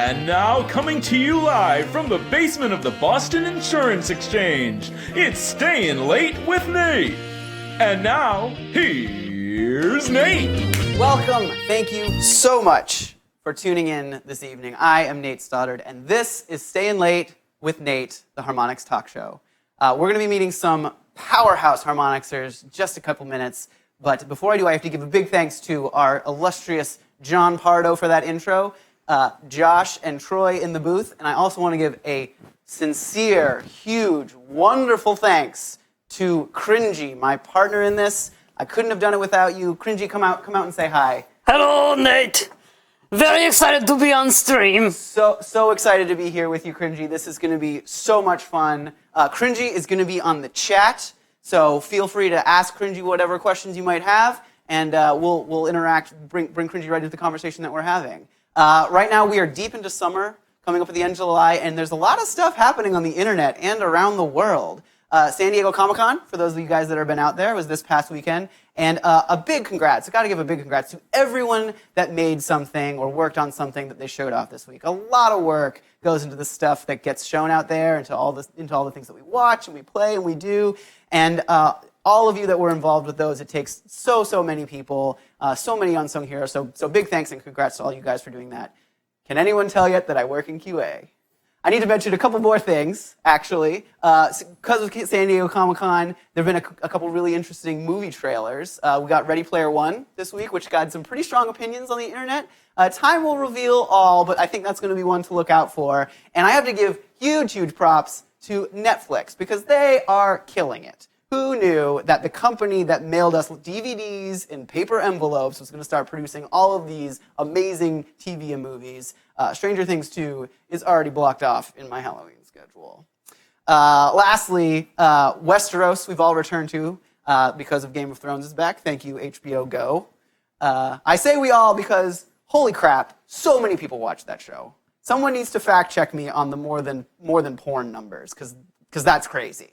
And now, coming to you live from the basement of the Boston Insurance Exchange, it's Stayin Late with Nate. And now, here's Nate. Welcome. Thank you so much for tuning in this evening. I am Nate Stoddard, and this is Stayin Late with Nate, the Harmonix talk show. We're going to be meeting some powerhouse harmonixers just a couple minutes, but before I do, I have to give a big thanks to our illustrious John Pardo for that intro. Josh and Troy in the booth, and I also want to give a sincere, huge, wonderful thanks to Cringy, my partner in this. I couldn't have done it without you. Cringy, come out and say hi. Hello, Nate. Very excited to be on stream. So excited to be here with you, Cringy. This is going to be so much fun. Cringy is going to be on the chat, so feel free to ask Cringy whatever questions you might have, and we'll interact, bring Cringy right into the conversation that we're having. Right now, we are deep into summer, coming up at the end of July, and there's a lot of stuff happening on the internet and around the world. San Diego Comic-Con, for those of you guys that have been out there, was this past weekend. And a big congrats, I gotta give a big congrats to everyone that made something or worked on something that they showed off this week. A lot of work goes into the stuff that gets shown out there, into all the things that we watch and we play and we do. And all of you that were involved with those, it takes so many people, so many unsung heroes. So big thanks and congrats to all you guys for doing that. Can anyone tell yet that I work in QA? I need to mention a couple more things, actually. Because of San Diego Comic-Con, there have been a couple really interesting movie trailers. We got Ready Player One this week, which got some pretty strong opinions on the internet. Time will reveal all, but I think that's going to be one to look out for. And I have to give huge props to Netflix, because they are killing it. Who knew that the company that mailed us DVDs in paper envelopes was going to start producing all of these amazing TV and movies? Stranger Things 2 is already blocked off in my Halloween schedule. Lastly, Westeros we've all returned to because of Game of Thrones is back. Thank you, HBO Go. I say we all because, holy crap, so many people watch that show. Someone needs to fact check me on the more than porn numbers, because that's crazy.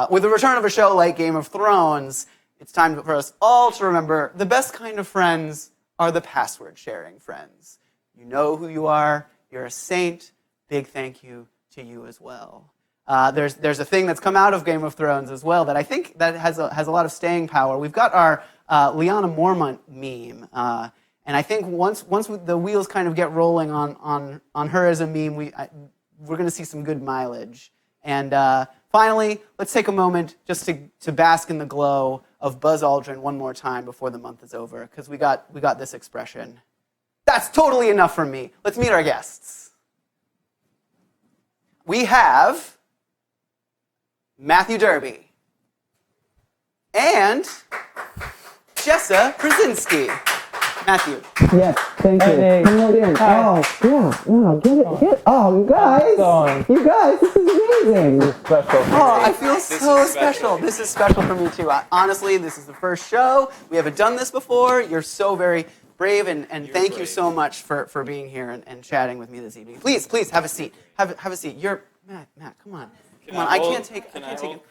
With the return of a show like Game of Thrones, it's time for us all to remember the best kind of friends are the password-sharing friends. You know who you are. You're a saint. Big thank you to you as well. There's a thing that's come out of Game of Thrones as well that I think that has a lot of staying power. We've got our Lyanna Mormont meme, and I think once the wheels kind of get rolling on her as a meme, we're going to see some good mileage. And finally, let's take a moment just to bask in the glow of Buzz Aldrin one more time before the month is over, because we got this expression. That's totally enough from me. Let's meet our guests. We have Matthew Derby and Jessa Brezinski. Matthew. Yes, thank you. Hey. Come on in. Oh, yeah, get it. Oh, you guys, this is amazing. Special. Oh, I feel so special. This is special for me too. Honestly, this is the first show. We haven't done this before. You're so very brave, and thank you so much for being here and chatting with me this evening. Please have a seat. Have a seat. You're Matt. Come on. I can't take it. Cringy?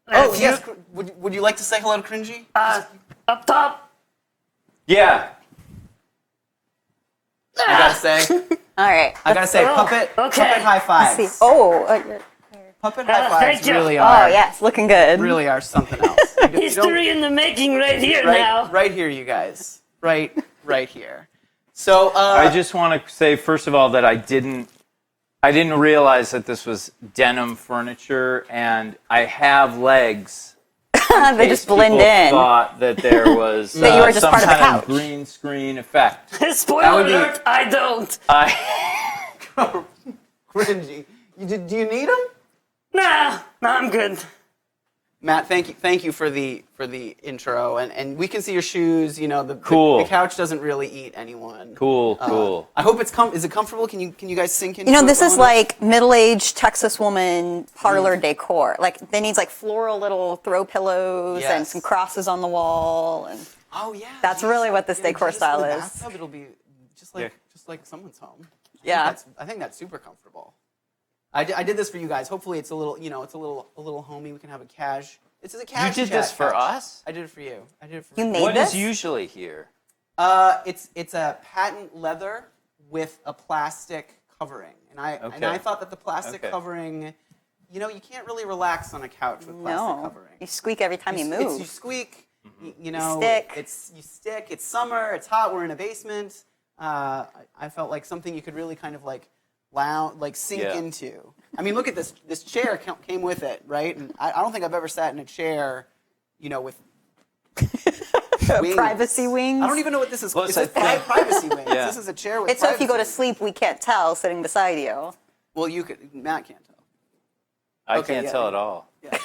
Oh yes. Would you like to say hello to Cringy? Up top. Yeah. I gotta say. All right. I gotta say, puppet high fives. Let's see. Oh. Puppet high fives thank you. really are. Oh, yes. Looking good. Really are something else. History in the making right here now. Right here, you guys. Right here. So I just want to say, first of all, that I didn't realize that this was denim furniture, and I have legs. They just blend people in. Thought that there was That you were just some part of the kind of couch. green screen effect. Spoiler alert, I don't. Cringy. Do you need them? Nah, I'm good. Matt, thank you for the intro, and we can see your shoes. You know, the couch doesn't really eat anyone. Cool. I hope is it comfortable? Can you guys sink into? You know, it this well is enough? like middle-aged Texas woman parlor decor. Like, they need like floral little throw pillows and Yes. some crosses on the wall, and Oh yeah, That's really what this decor just for the style is. bathtub, it'll be just like someone's home. Yeah. I think that's super comfortable. I did this for you guys. Hopefully, it's a little a little homey. We can have a cash. This is a cash. You did this for couch. us? I did it for you. I did it for You you. made What this? is usually here? It's a patent leather with a plastic covering, and I thought that the plastic covering, you know, you can't really relax on a couch with plastic No. covering. You squeak every time you move. You squeak. You know, stick. You stick. It's summer. It's hot. We're in a basement. I felt like something you could really kind of like sink into. I mean, look at this. This chair came with it, right? And I don't think I've ever sat in a chair, you know, with wings. Privacy wings. I don't even know what this is. Plus, It's a I think- privacy wings. Yeah. This is a chair with. It's so if you go to privacy sleep, we can't tell sitting beside you. Well, you could. Matt can't tell. I Okay, can't yeah, tell yeah. at all. Yeah.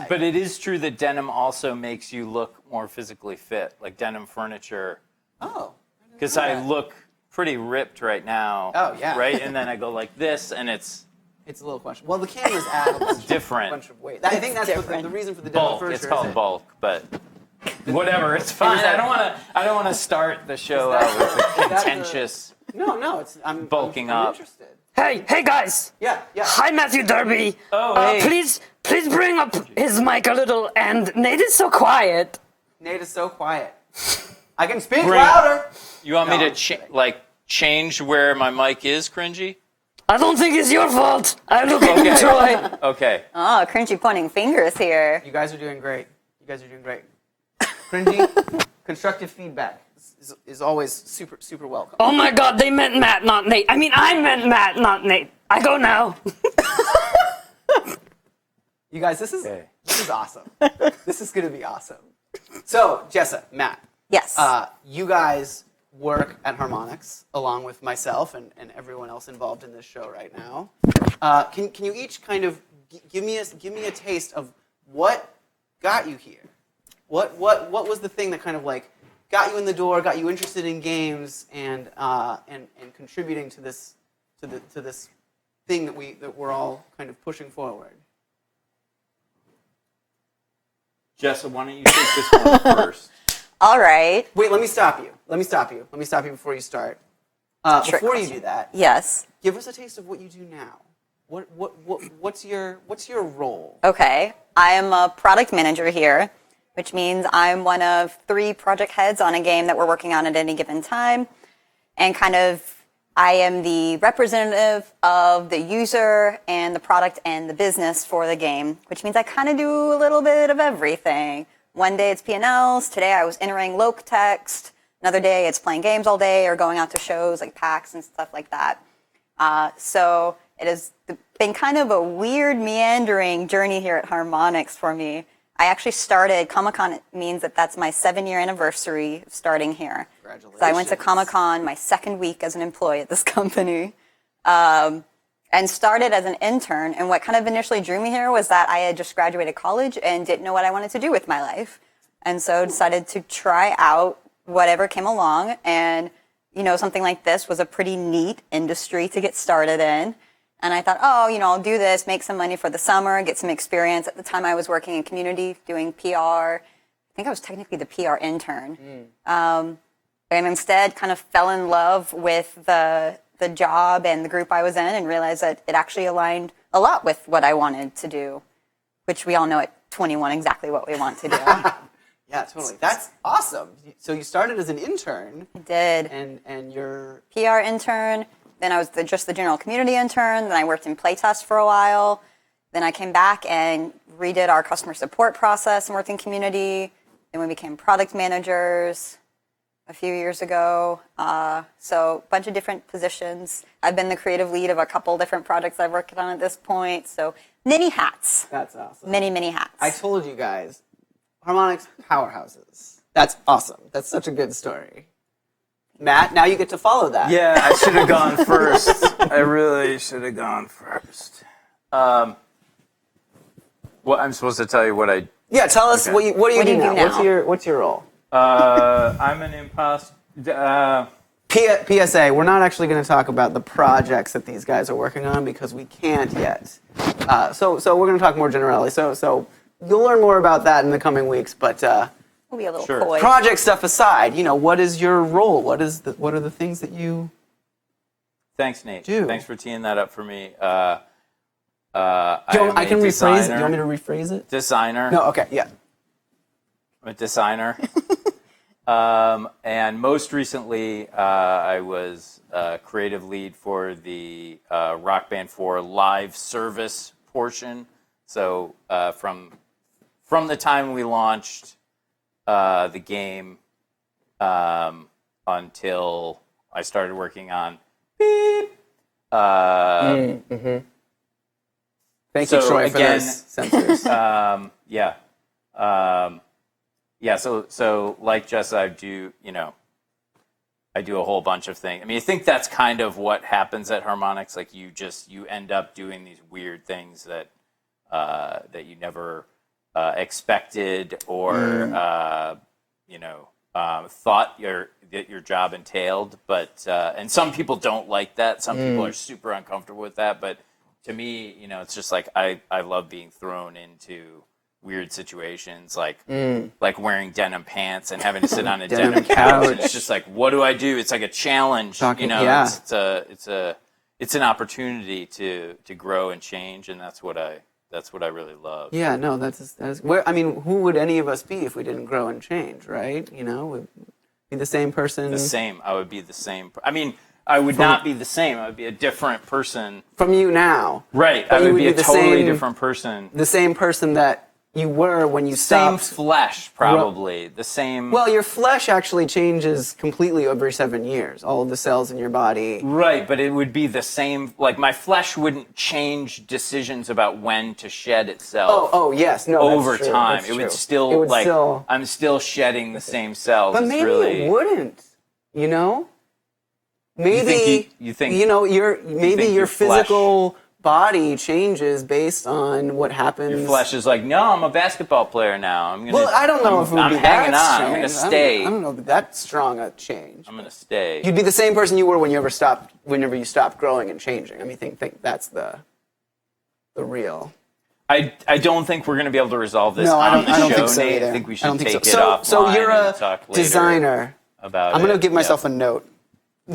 But it is true that denim also makes you look more physically fit, like denim furniture. Oh. Because I look pretty ripped right now. Oh, yeah. Right, and then I go like this, and it's It's a little question. Well, the cameras add a bunch, different. bunch of weight. I think that's what different. the reason for the denim bulk. furniture. It's called is it- bulk, but whatever. It's fine. that- I don't want to start the show that- out with a is that the- contentious. No. I'm Bulking I'm up. interested. Hey guys! Yeah. Hi, Matthew Derby. Oh, hey. Please bring up his mic a little. And Nate is so quiet. Nate is so quiet. I can speak Bring- louder. You want me No, to I'm kidding. change where my mic is, cringy? I don't think it's your fault. I look at you, Troy. Okay. Oh, cringy pointing fingers here. You guys are doing great. Cringy, constructive feedback is always super welcome. Oh my God, they meant Matt, not Nate. I mean, I meant Matt, not Nate. I go now. You guys, this is Okay. awesome. This is going to be awesome. So, Jessa, Matt, Yes. you guys work at Harmonix along with myself and everyone else involved in this show right now. Can you each kind of give me a taste of what got you here? What was the thing that kind of like got you in the door, got you interested in games, and contributing to this thing that we're all kind of pushing forward? Jessa, why don't you take this one first? All right. Wait, let me stop you before you start. Trick Before you question. do that, Yes. give us a taste of what you do now. What's your role? Okay. I am a product manager here, which means I'm one of 3 project heads on a game that we're working on at any given time. And kind of, I am the representative of the user and the product and the business for the game, which means I kind of do a little bit of everything. One day it's P&Ls. Today I was entering loc text. Another day it's playing games all day or going out to shows like PAX and stuff like that. So it has been kind of a weird, meandering journey here at Harmonix for me. I actually started, Comic-Con means that's my 7-year anniversary of starting here. Congratulations. So I went to Comic-Con my second week as an employee at this company. And started as an intern. And what kind of initially drew me here was that I had just graduated college and didn't know what I wanted to do with my life. And so decided to try out whatever came along. And, you know, something like this was a pretty neat industry to get started in. And I thought, oh, you know, I'll do this, make some money for the summer, get some experience. At the time I was working in community doing PR. I think I was technically the PR intern. And instead kind of fell in love with the job and the group I was in and realized that it actually aligned a lot with what I wanted to do, which we all know at 21 exactly what we want to do. Yeah, totally. That's awesome. So you started as an intern, I did. and you're PR intern. Then I was just the general community intern. Then I worked in playtest for a while. Then I came back and redid our customer support process and worked in community. Then we became product managers a few years ago. So a bunch of different positions. I've been the creative lead of a couple different projects I've worked on at this point. So many hats. that's awesome. Many hats. I told you guys, Harmonix powerhouses. That's awesome. That's such a good story. Matt, now you get to follow that. Yeah, I should have gone first. I really should have gone first. Well, I'm supposed to tell you what I. Yeah, tell us what do you do now? What's your role? I'm an imposter. PSA, we're not actually going to talk about the projects that these guys are working on because we can't yet. So we're going to talk more generally. So you'll learn more about that in the coming weeks. But We'll be a little Sure. coy. project stuff aside, what is your role? What are the things that you? Thanks, Nate. Do. Thanks for teeing that up for me. I can rephrase it. Do you want me to rephrase it? Designer. No. Okay. Yeah. I'm a designer. And most recently, I was creative lead for the Rock Band 4 live service portion. So from the time we launched the game until I started working on Beep. Thank you, Troy, for again, those sensors. So like Jessa, I do a whole bunch of things. I mean, I think that's kind of what happens at Harmonix. Like you end up doing these weird things that you never expected or thought your job entailed. But and some people don't like that. Some people are super uncomfortable with that. But to me, it's just like I love being thrown into weird situations, like wearing denim pants and having to sit on a denim couch. And it's just like, what do I do? It's like a challenge. Yeah. It's an opportunity to grow and change, and that's what I really love. Yeah, no, that's where. I mean, who would any of us be if we didn't grow and change, right? We'd be the same person. The same. I would be the same. I mean, I would not be the same. I would be a different person from you now. Right. But I would be a the totally same, different person. The same person that you were when you stopped. Same flesh, probably. The same. Well, your flesh actually changes completely every 7 years. All of the cells in your body. Right, but it would be the same. Like my flesh wouldn't change decisions about when to shed itself. Oh, yes, no. Over that's true. time, That's it would true. still It would like still- I'm still shedding the same cells. But It's maybe really, it wouldn't. Maybe you think your your physical body changes based on what happens. your flesh is like, no, I'm a basketball player now. I'm gonna. Well, I don't know if it would I'm be hanging that on. I'm gonna strange. stay. I don't know that strong a change. I'm gonna stay. You'd be the same person you were whenever you stopped growing and changing. I mean, think that's the real. I don't think we're gonna be able to resolve this No, I on don't the show, think so Nate. either. I think we I should don't think take so. it offline So you're and a talk later designer. about I'm going to it. give myself Yeah. a note.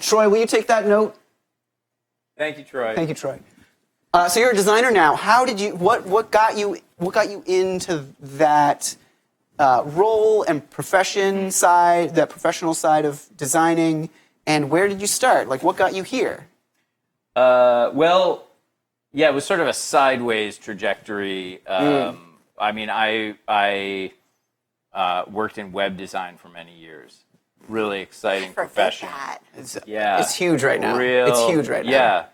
Troy, will you take that note? Thank you, Troy. Thank you, Troy. So you're a designer now. How did you? What got you into that role and professional side of designing? And where did you start? Like, what got you here? Well, yeah, it was sort of a sideways trajectory. I mean, I worked in web design for many years. Really exciting profession. Yeah, It's huge right now. It's huge right now. Yeah,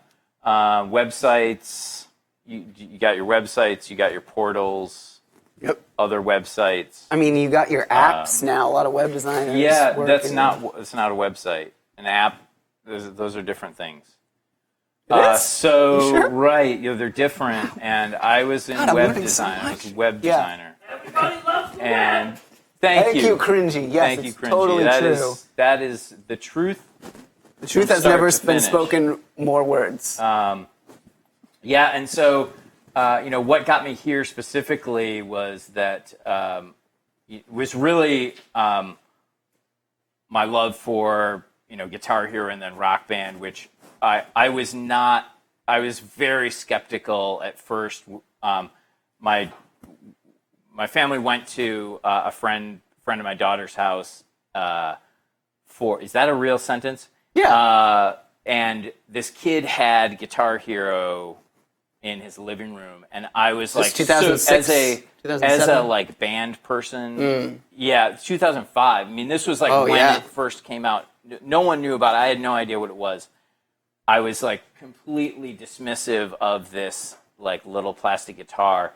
websites. You got your websites. You got your portals. Yep. Other websites. I mean, you got your apps now. A lot of web designers. Yeah, work that's in- not a website. An app. Those are different things. It is? So You sure? right, they're different, and I was in God, I'm web learning so design. I much. was a web Yeah. designer. And thank you, Cringy. Yes, thank you, it's Cringy. totally true. That is the truth. The truth from has start never to been finish. spoken more words. Yeah, and so what got me here specifically was that it was really my love for Guitar Hero and then Rock Band, which I was not. I was very skeptical at first. My family went to a friend of my daughter's house for. Is that a real sentence? Yeah. And this kid had Guitar Hero in his living room, and I was This like, 2006, so, as a 2007? like band person. Yeah, it's 2005. I mean, this was like when yeah. it first came out. No one knew about it. I had no idea what it was. I was like completely dismissive of this like little plastic guitar,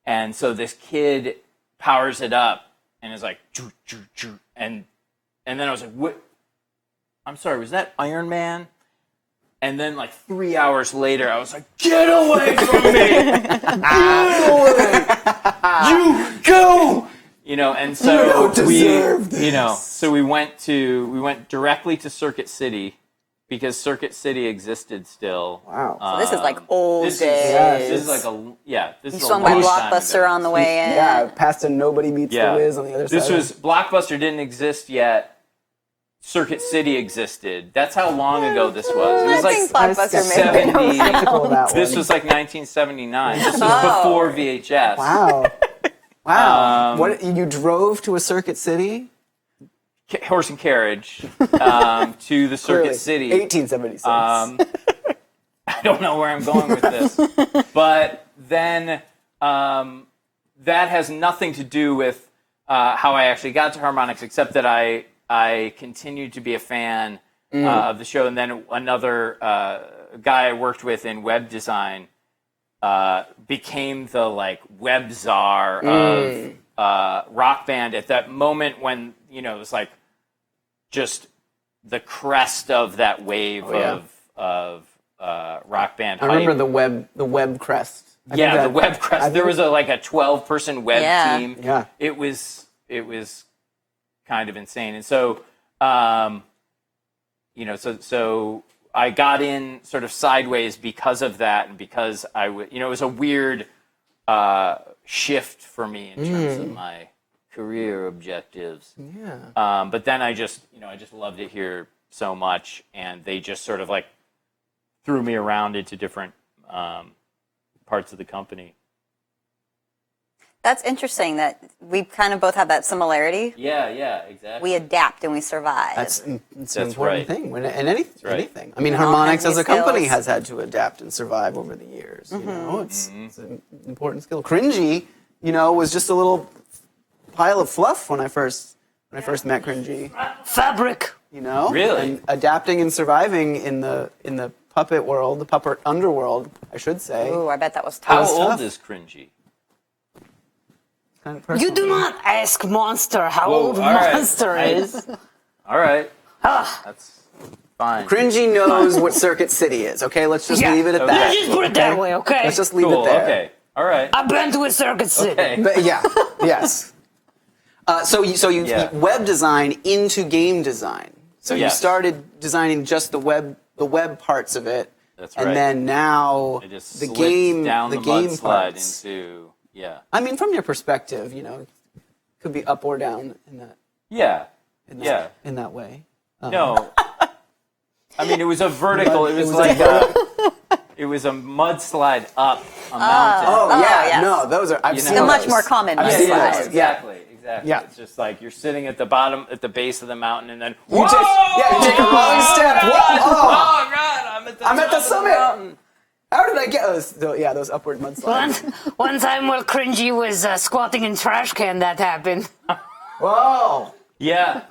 and so this kid powers it up and is like, choo, choo, choo, and then I was like, what? I'm sorry, was that Iron Man? And then like 3 hours later, I was like, "Get away from me! Get away! You go!" You know, and so we went directly to Circuit City because Circuit City existed still. Wow. So this is like old days. This is like this You is a swung by long time Blockbuster ago. on the way in. Yeah, past a Nobody Meets the Wiz on the other side. This was Blockbuster didn't exist yet. Circuit City existed. That's how long ago this was. It was I think like Blockbuster may have been 70. Skeptical of that This one. was like 1979. This was before VHS. Wow. Wow. Um, What, you drove to a Circuit City? Horse and carriage to the Circuit Clearly. City. 1876. I don't know where I'm going with this, but then that has nothing to do with how I actually got to Harmonix, except that I continued to be a fan of the show, and then another guy I worked with in web design became the like web czar of Rock Band at that moment when it was like just the crest of that wave of Rock Band. I remember the web crest. The web crest. There was a 12-person web team. Yeah. It was kind of insane, and so so I got in sort of sideways because of that, and because it was a weird shift for me in terms of my career objectives. Yeah. But then I just loved it here so much, and they just sort of like threw me around into different parts of the company. That's interesting that we kind of both have that similarity. Yeah, exactly. We adapt and we survive. That's an important right. thing. Anything. I mean, all have Harmonix new as a company skills. has had to adapt and survive over the years. You know, it's an important skill. Cringy, was just a little pile of fluff when I first met Cringy. Fabric. Really? And adapting and surviving in the puppet world, the puppet underworld, I should say. Ooh, I bet that was How tough. old tough. is Cringy? Kind of You personal. do not ask Monster how Whoa, old all right. Monster is. All right. Ah. That's fine. Cringy knows what Circuit City is. Okay, let's just Yeah. leave it at Okay. that. Let's just put it that way, okay? Let's just leave Cool. it there. Okay. All right. I've been to a Circuit City. Okay. But yeah, yes. So you Yeah. web design into game design. So you Yes. started designing just the web parts of it. That's And right. then now I just the slipped game down the the game mudslide parts. into I mean, from your perspective, could be up or down in that in that way. No. I mean, it was a vertical. It was like it was a mudslide up a mountain. Oh yeah, yes. no, those are I've seen The those. much more common I've Yeah, seen yeah, those. exactly. Yeah. It's just like you're sitting at the bottom, at the base of the mountain, and then You take a wrong step. Whoa! Oh God, I'm at the summit. mountain. How did I get those upward mudslides? One time while Cringy was squatting in trash can, that happened. Whoa! Yeah,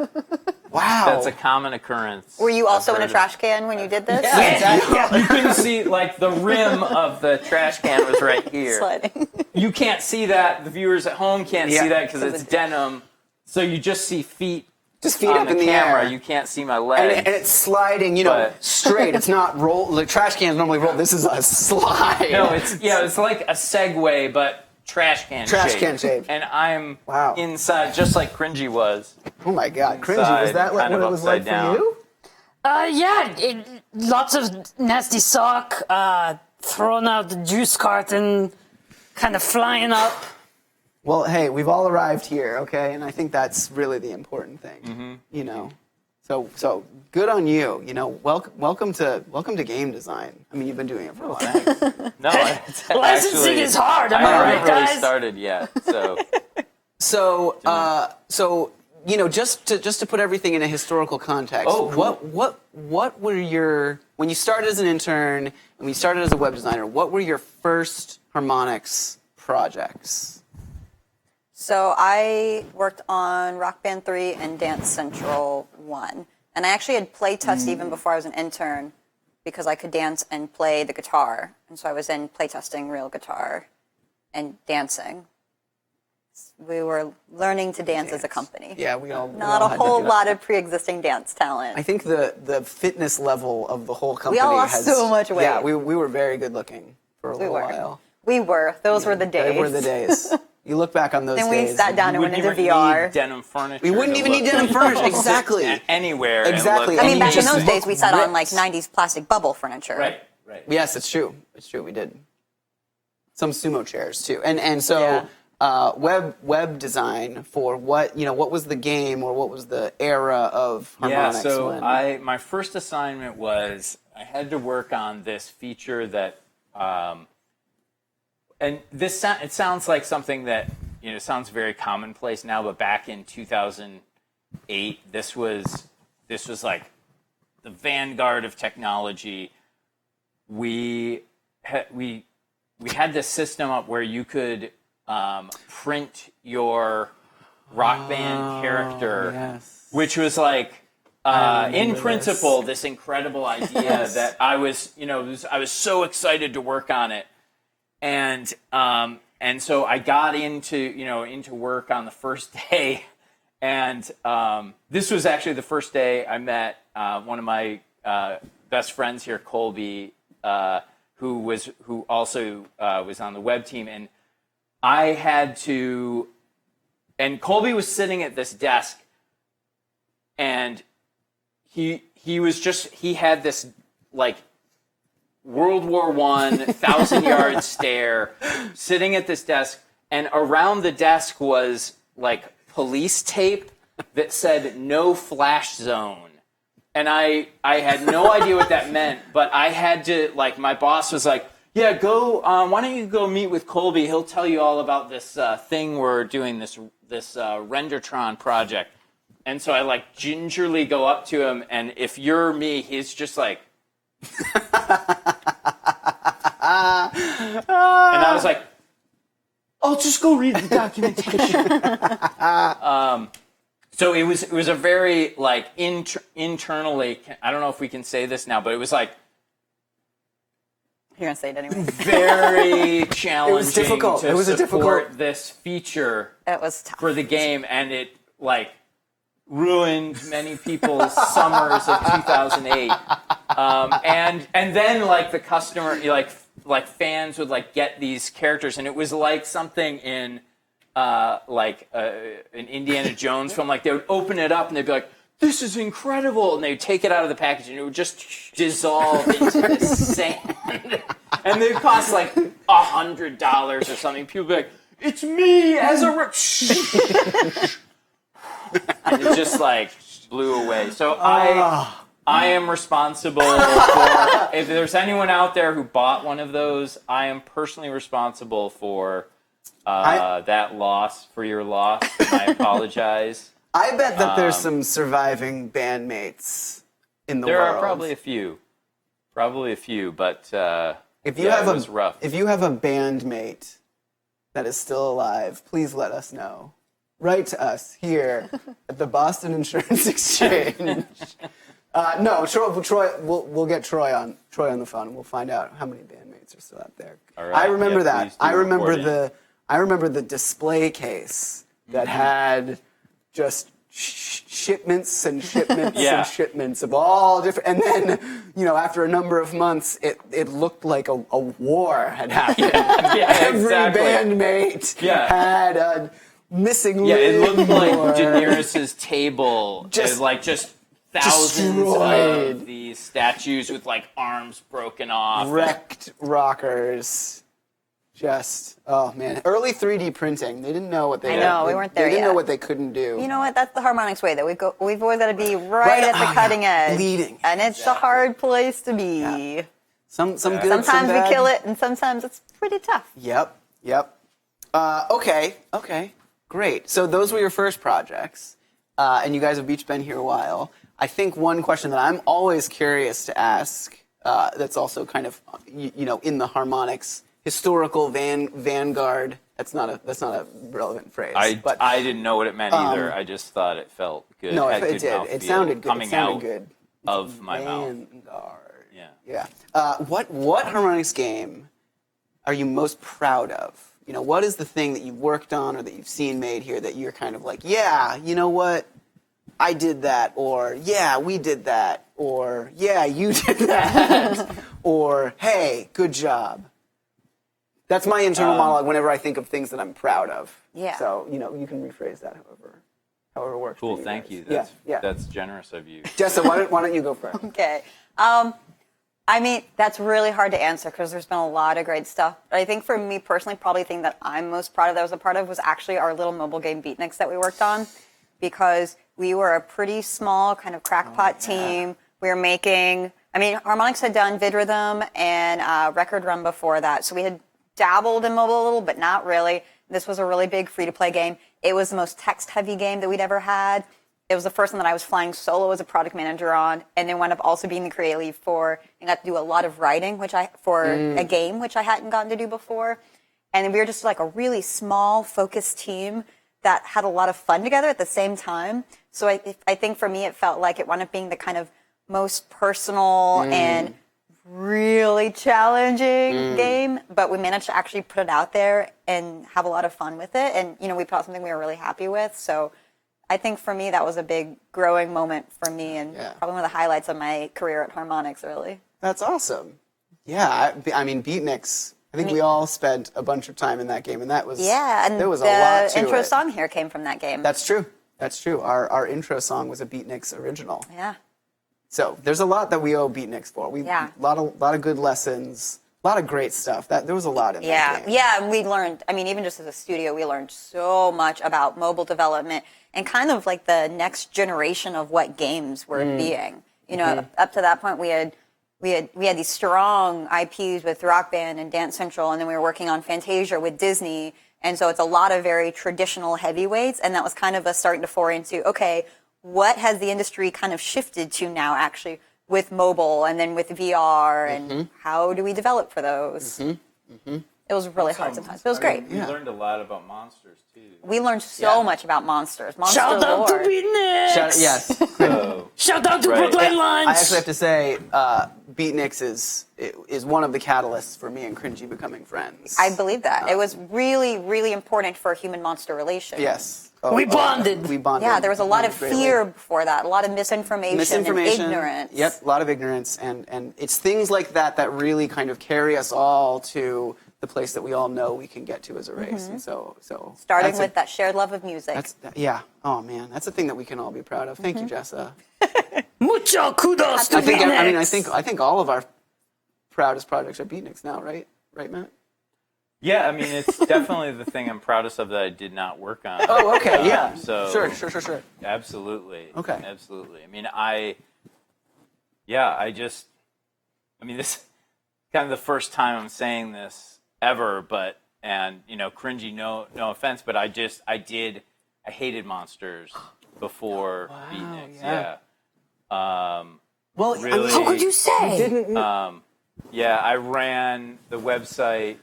Wow. that's a common occurrence. Were you also I've in a heard trash can when you did this? Yeah, exactly. You couldn't see, like, the rim of the trash can was right here. Sliding. You can't see that. The viewers at home can't Yeah. see that because it's denim. So you just see feet Just feet on up the in the camera. air. You can't see my And, legs. and it's sliding, But- straight. It's not roll. The trash cans normally roll. This is a slide. No, it's like a Segway, but trash can Trash shape. can shape. And I'm Wow. inside, just like Cringy was. Oh my God, cringy. Inside, Was that what kind of it was like upside down. for you? Yeah, lots of nasty sock, thrown out the juice carton, kind of flying up. Well, hey, we've all arrived here, okay, and I think that's really the important thing. So good on you. Welcome to game design. I mean, you've been doing it for a while. No, it's Licensing actually, is hard, am I I right, haven't really guys? started yet, so So just to put everything in a historical context. Oh, cool. What were your when you started as an intern and when you started as a web designer? What were your first Harmonix projects? So I worked on Rock Band 3 and Dance Central 1. And I actually had play test even before I was an intern because I could dance and play the guitar. And so I was in play testing real guitar and dancing. We were learning to dance as a company. Yeah, we all Not we all a had to whole do that. lot of pre-existing dance talent. I think the fitness level of the whole company all lost has so much weight. Yeah, we were very good looking for a little while. We were. Those were the days. They were the days. You look back on those Then days. we sat down and went Wouldn't into even VR. need denim furniture. We wouldn't to even need look denim furniture. Exactly. Anywhere. and Exactly. look- I mean, And back you in just those days, we sat on like ripped. 90s plastic bubble furniture. Right. Yes, it's true. It's true. We did. Some sumo chairs too, and so Yeah. web design for what was the game or what was the era of Harmonix? Yeah, so when? my first assignment was I had to work on this feature that, and it sounds like something that sounds very commonplace now, but back in 2008, this was like the vanguard of technology. We had this system up where you could print your rock band character, yes. which was like, in principle, this incredible idea that I was so excited to work on it, and so I got into work on the first day, and this was actually the first day I met one of my best friends here, Colby, who also was on the web team, and I had to, and Colby was sitting at this desk, and he had this like World War I 1,000-yard stare sitting at this desk, and around the desk was like police tape that said "No flash zone." And I had no idea what that meant, but I had to, like, my boss was like, yeah, go, why don't you go meet with Colby? He'll tell you all about this thing we're doing, this Rendertron project. And so I, like, gingerly go up to him, and if you're me, he's just like... and I was like, I'll just go read the documentation. So it was a very, like, internally, I don't know if we can say this now, but it was like You're going to say it anyway. very challenging difficult. to It was a support difficult- this feature It was tough. for the game, and it, like, ruined many people's summers of 2008. And then, like, the customer, like fans would, like, get these characters, and it was like something in... an Indiana Jones film, like they would open it up and they'd be like, "This is incredible," and they'd take it out of the package and it would just dissolve into the sand, and they'd cost like $100 or something. People would be like, "It's me as a," and it just like blew away. So I am responsible for. If there's anyone out there who bought one of those, I am personally responsible for. That loss, for your loss. I apologize. I bet that there's some surviving bandmates in the There world. are probably a few, but If you yeah, have it was rough. If you have a bandmate that is still alive, please let us know. Write to us here at the Boston Insurance Exchange. No, Troy. We'll get Troy on the phone, and we'll find out how many bandmates are still out there. All right. I remember Yeah, that. please do report in. I remember the display case that had just shipments and shipments Yeah. and shipments of all different. And then, after a number of months, it looked like a war had happened. Yeah, Every exactly. bandmate Yeah. had a missing Yeah, it limb looked like or- Daenerys's table. Just Just thousands destroyed. of these statues with like arms broken off. wrecked rockers. Just, oh man, early 3D printing. They didn't know what they. I know, we weren't there They didn't know yet. what they couldn't do. You know what? That's the Harmonix way, though. We've always got to be right at the cutting edge. Bleeding. And it's a hard place to be. Some good. some Sometimes we bad. kill it, and sometimes it's pretty tough. Yep. Okay. Great. So those were your first projects, and you guys have each been here a while. I think one question that I'm always curious to ask, that's also kind of, in the Harmonix historical vanguard. That's not a relevant phrase. But I didn't know what it meant either. I just thought it felt good. no, Had it good did. mouthfeel It sounded good. coming It sounded out good. of my mouth. Vanguard. Yeah. Yeah. What Harmonix game are you most proud of? You know, what is the thing that you've worked on or that you've seen made here that you're kind of like, yeah, you know what? I did that, or yeah, we did that, or yeah, you did that, or hey, good job. That's my internal monologue whenever I think of things that I'm proud of. Yeah. So, you know, you can rephrase that however works. Cool, for thank guys. you. Yeah. That's generous of you. Jessa, why don't you go first? Okay. I mean, that's really hard to answer because there's been a lot of great stuff. But I think for me personally, probably the thing that I'm most proud of that I was a part of was actually our little mobile game Beatniks that we worked on, because we were a pretty small kind of crackpot team. We were making, I mean, Harmonix had done VidRhythm and Record Run before that. So we had dabbled in mobile a little, but not really. This was a really big free-to-play game. It was the most text-heavy game that we'd ever had. It was the first one that I was flying solo as a product manager on, and then wound up also being the creative lead for, and got to do a lot of writing, for a game, which I hadn't gotten to do before. And we were just like a really small, focused team that had a lot of fun together at the same time. So I think for me, it felt like it wound up being the kind of most personal and really challenging game, but we managed to actually put it out there and have a lot of fun with it. And, you know, we put out something we were really happy with. So I think for me, that was a big growing moment for me and probably one of the highlights of my career at Harmonix, really. That's awesome. Yeah, I mean, Beatniks, I think we all spent a bunch of time in that game, and that was, and there was a lot to the intro it. song here came from that game. That's true. That's true. Our intro song was a Beatniks original. Yeah. So there's a lot that we owe Beatniks for. A lot of good lessons, a lot of great stuff. There was a lot in that game. Yeah, and we learned, I mean, even just as a studio, we learned so much about mobile development and kind of like the next generation of what games were being. You know, up to that point, we had these strong IPs with Rock Band and Dance Central, and then we were working on Fantasia with Disney. And so it's a lot of very traditional heavyweights, and that was kind of us starting to foray into, okay, what has the industry kind of shifted to now actually with mobile and then with VR, and how do we develop for those? It was really hard sometimes, but it was great. We learned a lot about monsters, too. We learned so much about monsters. Monster Shout out to lore. Beatniks! Yes. Shout out to Right. Brooklyn Lunch! I actually have to say, Beatniks is one of the catalysts for me and Cringy becoming friends. I believe that. It was really, really important for a human-monster relation. Yes. We bonded. We bonded. Yeah, there was a lot of greatly. fear before that, a lot of misinformation and ignorance. Yep, a lot of ignorance, and it's things like that that really kind of carry us all to the place that we all know we can get to as a race. And so Starting with that shared love of music. Oh man, that's a thing that we can all be proud of. Thank you, Jessa. Mucho kudos to I think Beatniks! I think all of our proudest projects are Beatniks now, right? Right, Matt? Yeah, I mean, it's definitely the thing I'm proudest of that I did not work on. Oh, okay, yeah. So Sure. Absolutely. Okay. Absolutely. I mean, this is kind of the first time I'm saying this ever, and you know, cringy, no offense, but I hated monsters before Beatniks. yeah. Well, really, How could you say? yeah, I ran the website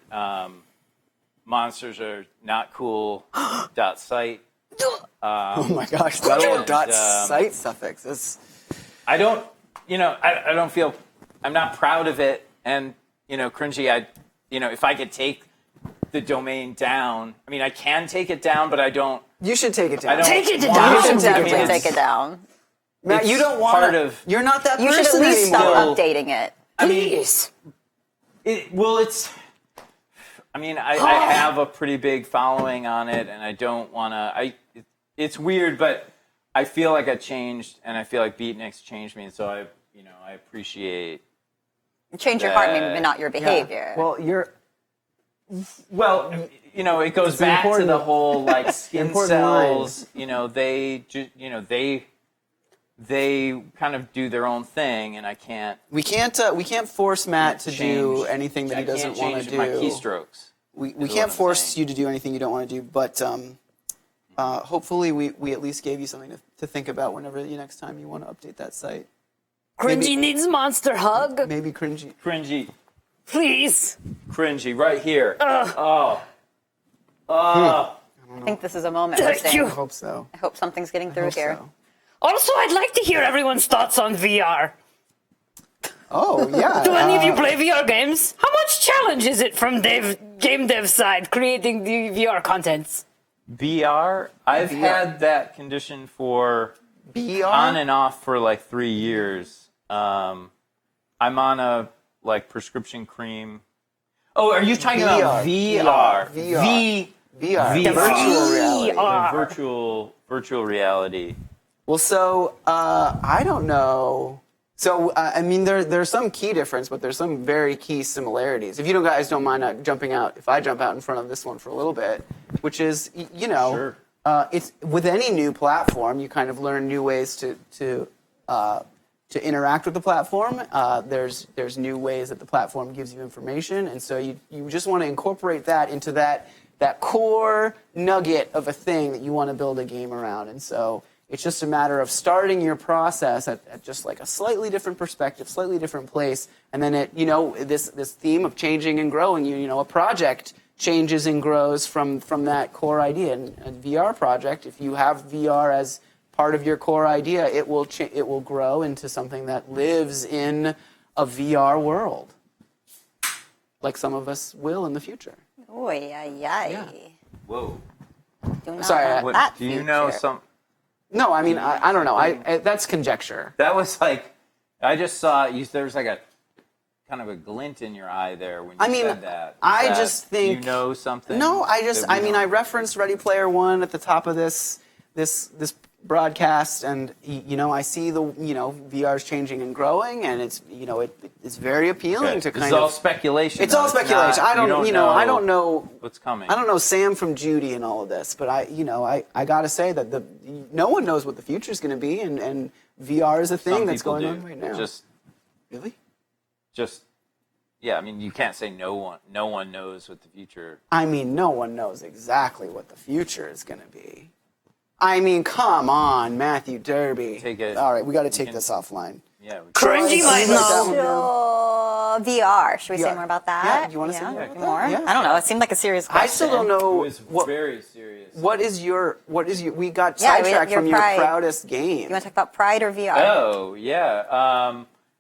monsters are not cool .site. Oh my gosh, that little dot site suffix. I don't feel, I'm not proud of it, and you know, cringy. If I could take the domain down, I mean, I can take it down, but I don't. You should take it down. Take it You down! should Take it definitely down. take it down. Matt, you don't want part of. You're not that You should person at least anymore. stop updating it. Please! I have a pretty big following on it, and I don't want to. It's weird, but I feel like I changed, and I feel like Beatniks changed me, and so I appreciate. Change your heart, maybe, but not your behavior. Well, Well, it goes It's an back to important- the whole like skin important line. cells. They kind of do their own thing, and I can't. we can't force Matt to do anything that he doesn't want to change do. my keystrokes. We what can't I'm force saying. you to do anything you don't want to do, but hopefully we at least gave you something to think about whenever the next time you want to update that site. Cringy needs monster hug. Maybe cringy. Cringy, Please. cringy, right here. I think this is a moment. Thank We're you. I hope so. I hope something's getting through Hope here. so. Also, I'd like to hear everyone's thoughts on VR. Oh yeah. Do any of you play VR games? How much challenge is it from game dev side, creating the VR contents? VR, I've had that condition for VR? on and off for like 3 years. I'm on a like prescription cream. Oh, are you talking about VR? VR. VR. Virtual reality. VR. Virtual reality. Well, so I don't know. So I mean, there's some key difference, but there's some very key similarities. If you guys don't mind jumping out, if I jump out in front of this one for a little bit, which is Sure. It's with any new platform, you kind of learn new ways to interact with the platform. There's new ways that the platform gives you information, and so you just want to incorporate that into that core nugget of a thing that you want to build a game around. And so it's just a matter of starting your process at just like a slightly different perspective, slightly different place, and then this theme of changing and growing. A project changes and grows from that core idea. And a VR project, if you have VR as part of your core idea, it will grow into something that lives in a VR world, like some of us will in the future. Oh, yeah. Whoa. Do not Sorry, want What, that do you know future. some? No, I mean I don't know. That's conjecture. That was like, I just saw you. There's like a kind of a glint in your eye there when you said that. I Is just that- think you know something. No, I that we I don't? referenced Ready Player One at the top of this broadcast, and I see the VR's changing and growing, and it's it's very appealing Okay. to This kind is all of. speculation. It's though. all speculation. Not- I don't you I don't know. what's coming. I don't know Sam from Judy and all of this, but I gotta say that no one knows what the future is going to be, and VR is a thing Some that's people going do. on right now. Really? Yeah. I mean, you can't say no one knows what the future. I mean, no one knows exactly what the future is going to be. I mean, come on, Matthew Derby. Take it- All right, we got to you take can- this offline. Yeah. Cringy might Can you write that know. one down? VR. Should we say VR. more about that? Yeah, do you wanna say more about more? that? Yeah. I don't know. It seemed like a serious question. I still don't know It was what very serious. what is your we got Yeah, sidetracked your from your pride. proudest game. You want to talk about Pride or VR? Oh yeah.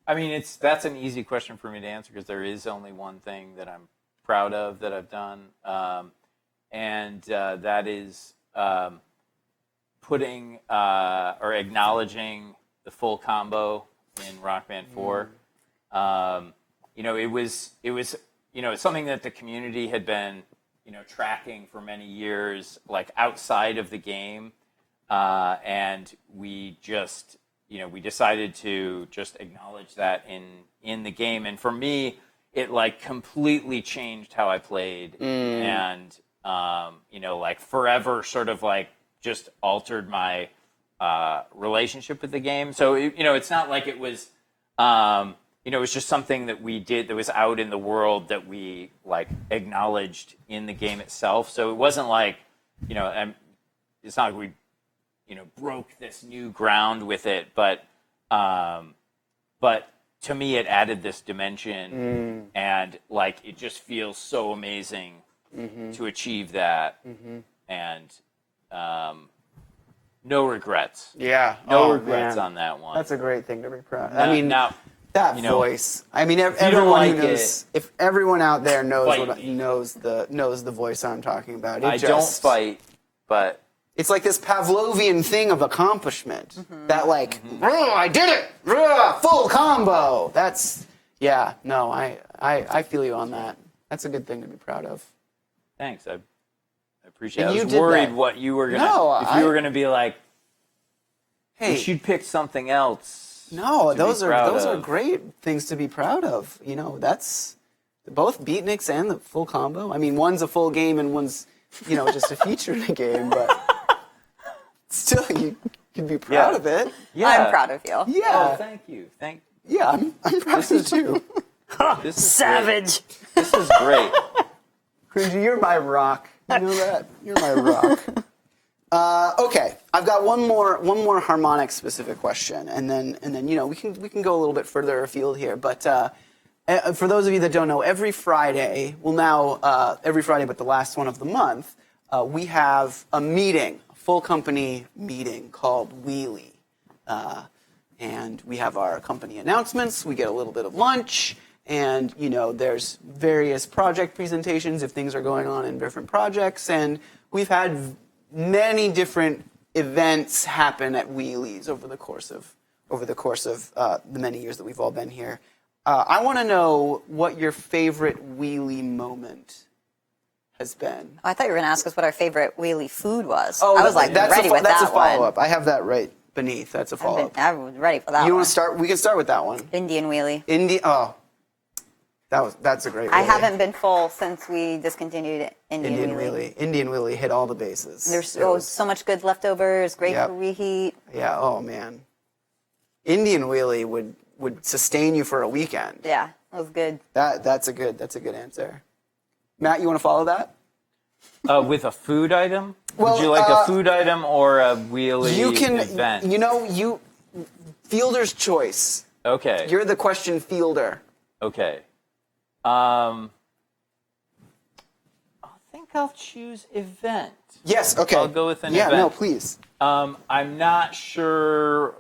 I mean, that's an easy question for me to answer because there is only one thing that I'm proud of that I've done, and that is putting or acknowledging the full combo in Rock Band 4. It was it's something that the community had been tracking for many years, like outside of the game, and we just we decided to just acknowledge that in the game. And for me, it like completely changed how I played, and like forever sort of like just altered my relationship with the game. So it's not like it was it was just something that we did that was out in the world that we like acknowledged in the game itself. So it wasn't like and it's not like we broke this new ground with it, but to me it added this dimension, and like it just feels so amazing to achieve that, and no regrets. Yeah. No regrets man. on that one. That's a great thing to be proud of. Now- I mean, now, that voice. I mean, everyone like who knows, if everyone out there knows Fight what me. knows the voice I'm talking about. I don't fight, but It's like this Pavlovian thing of accomplishment. That like, "Oh, I did it! Full combo. That's no, I feel you on that. That's a good thing to be proud of. thanks. I appreciate it. And I you was did worried that. what you were gonna No, if you were gonna be like, Hey, we should pick something else. no, to be those proud are of. great things to be proud of. That's both beatniks and the full combo. I mean, one's a full game and one's just a feature in a game, but still you can be proud of it. Yeah. I'm proud of you. Yeah, Oh, thank you. yeah, I'm proud of you too. This is Savage. Great. This is great. Cringy, you're my rock. You know that? You're my rock. Okay, I've got one more Harmonix specific question, and then we can go a little bit further afield here. But for those of you that don't know, every Friday, every Friday, but the last one of the month, we have a meeting, a full company meeting called Wheelie, and we have our company announcements. We get a little bit of lunch. and there's various project presentations if things are going on in different projects, and we've had many different events happen at Wheelies over the course of the many years that we've all been here. I want to know what your favorite Wheelie moment has been. I thought you were going to ask us what our favorite wheelie food was. Oh, I was like ready with that's that a follow-up. one. I have that right beneath. That's a follow-up. I was ready for that You one. want to start? We can start with that one. Indian wheelie. That's a great wheelie. I haven't been full since we discontinued Indian wheelie. Indian wheelie hit all the bases. There's so much good leftovers, great Yep. to reheat. Yeah, oh man. Indian wheelie would sustain you for a weekend. Yeah, it was good. That's a good answer. Matt, you want to follow that? With a food item? Well, Would you like a food item or a wheelie You can, event? fielder's choice. Okay. You're the question fielder. Okay. I think I'll choose event. Yes, okay. I'll go with an Yeah, event. no, please. I'm not sure,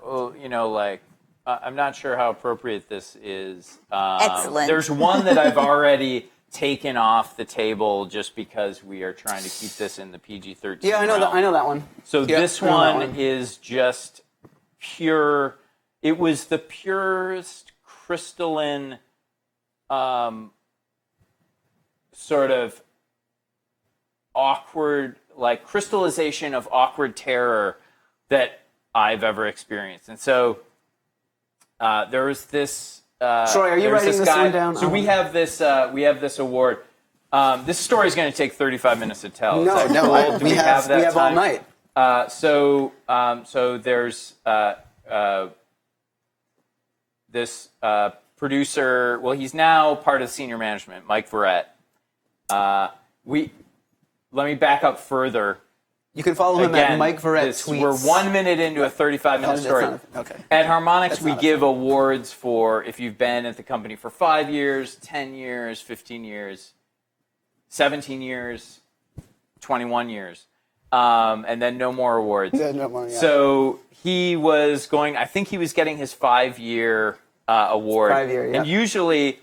I'm not sure how appropriate this is. Excellent. There's one that I've already taken off the table just because we are trying to keep this in the PG-13 Yeah, I know that one. So Yep, this I know that one is just pure. It was the purest crystalline sort of awkward, like crystallization of awkward terror that I've ever experienced. And so there was this. Troy, are you there was writing this guy, one down? So we have this award. This story is going to take 35 minutes to tell. No, Is that no, cool? Do we have all time? night. So there's this producer. Well, he's now part of senior management, Mike Verrett. Let me back up further. You can follow him Again, at Mike Verrett tweets. We're 1 minute into a 35-minute story. Okay. At Harmonix, That's we not a give awards for if you've been at the company for 5 years, 10 years, 15 years, 17 years, 21 years, and then no more awards. Yeah, no more, yeah. So he was going, I think he was getting his 5-year award. 5-year, yeah. And usually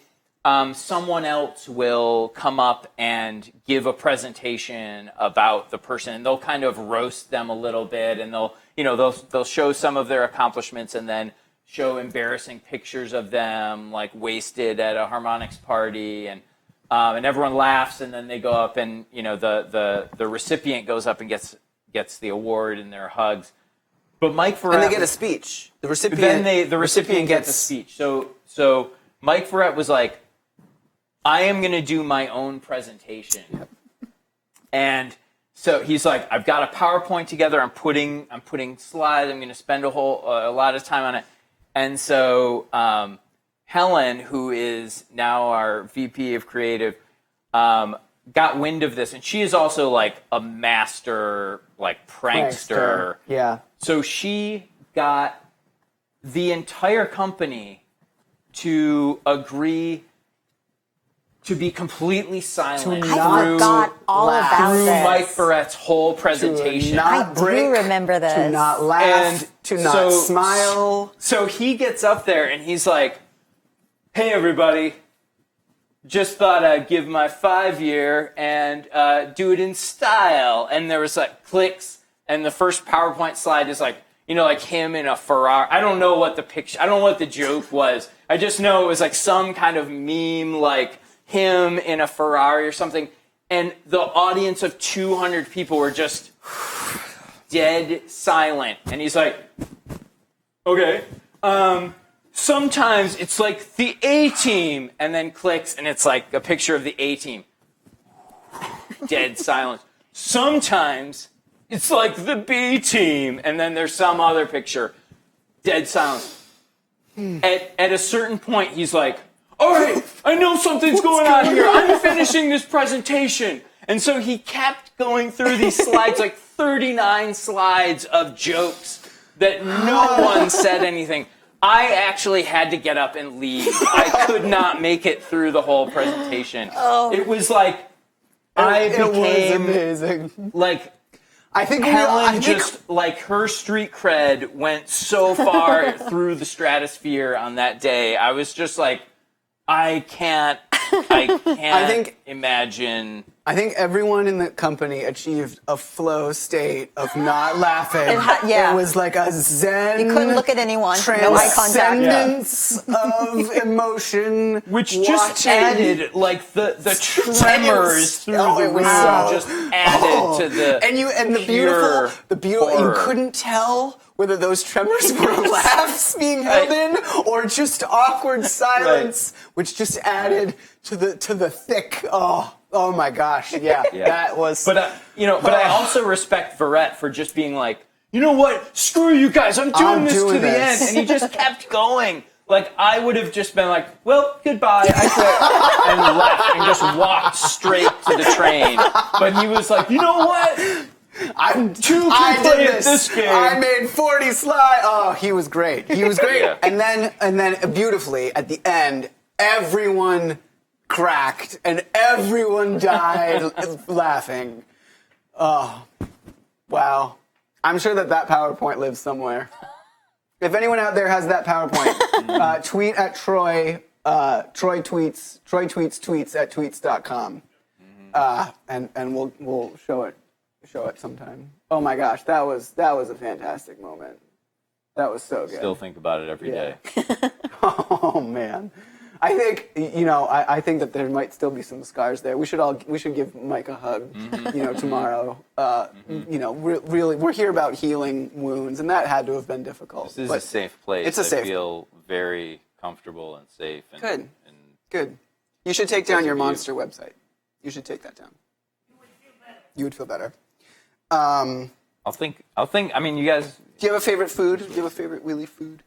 someone else will come up and give a presentation about the person, and they'll kind of roast them a little bit, and they'll show some of their accomplishments, and then show embarrassing pictures of them, like wasted at a Harmonix party, and everyone laughs, and then they go up, and the recipient goes up and gets the award and their hugs. But Mike Verrett, And they get a speech. The recipient. then the recipient gets a speech. So Mike Verrett was like, I am going to do my own presentation. And so he's like, I've got a PowerPoint together. I'm putting slides. I'm going to spend a lot of time on it. And so Helen, who is now our VP of Creative, got wind of this, and she is also like a master prankster. Yeah. So she got the entire company to agree to be completely silent I forgot all about through this. Mike Verrett's whole presentation. I do remember this. To not laugh. And to not so- smile. So he gets up there and he's like, hey, everybody, just thought I'd give my 5-year and do it in style. And there was like clicks, and the first PowerPoint slide is like, like him in a Ferrari. I don't know what the joke was. I just know it was like some kind of meme, like him in a Ferrari or something. And the audience of 200 people were just dead silent. And he's like, okay, sometimes it's like the A-team, and then clicks, and it's like a picture of the A-team. Dead silence. Sometimes it's like the B-team, and then there's some other picture. Dead silence. At a certain point, he's like, all right, I know something's going on here. I'm finishing this presentation. And so he kept going through these slides, like 39 slides of jokes that no one said anything. I actually had to get up and leave. I could not make it through the whole presentation. It was like I It was became amazing. like I think Helen just like her street cred went so far through the stratosphere on that day. I was just like, I can't imagine. I think everyone in the company achieved a flow state of not laughing. Yeah. It was like a zen. You couldn't look at anyone. No eye contact. Transcendence of emotion. Which just added like the tremors through the room just added to the the beautiful you horror. couldn't tell whether those tremors were laughs being held in or just awkward silence, which just added to the thick. Oh my gosh! Yeah, that was. But I also respect Verrett for just being like, you know what? Screw you guys! I'm doing this to the end, and he just kept going. Like I would have just been like, well, goodbye, I quit, and left and just walked straight to the train. But he was like, you know what? I'm too I play did at this game. I made 40 slides. Oh, he was great. He was great. Yeah. And then beautifully at the end, everyone cracked and everyone died laughing. Oh, wow. I'm sure that PowerPoint lives somewhere. If anyone out there has that PowerPoint, tweet at Troy. Troy tweets tweets at tweets.com. And we'll show it sometime. Oh my gosh, that was a fantastic moment. That was so good. Still think about it every day. Oh man, I think I think that there might still be some scars there. We should give Mike a hug. Tomorrow. Really, we're here about healing wounds, and that had to have been difficult. This is a safe place. It's a safe. I feel very comfortable and safe. And, Good. You should take down your monster website. You should take that down. You would feel better. I'll think. I mean, you guys. Do you have a favorite food? Do you have a favorite wheelie food?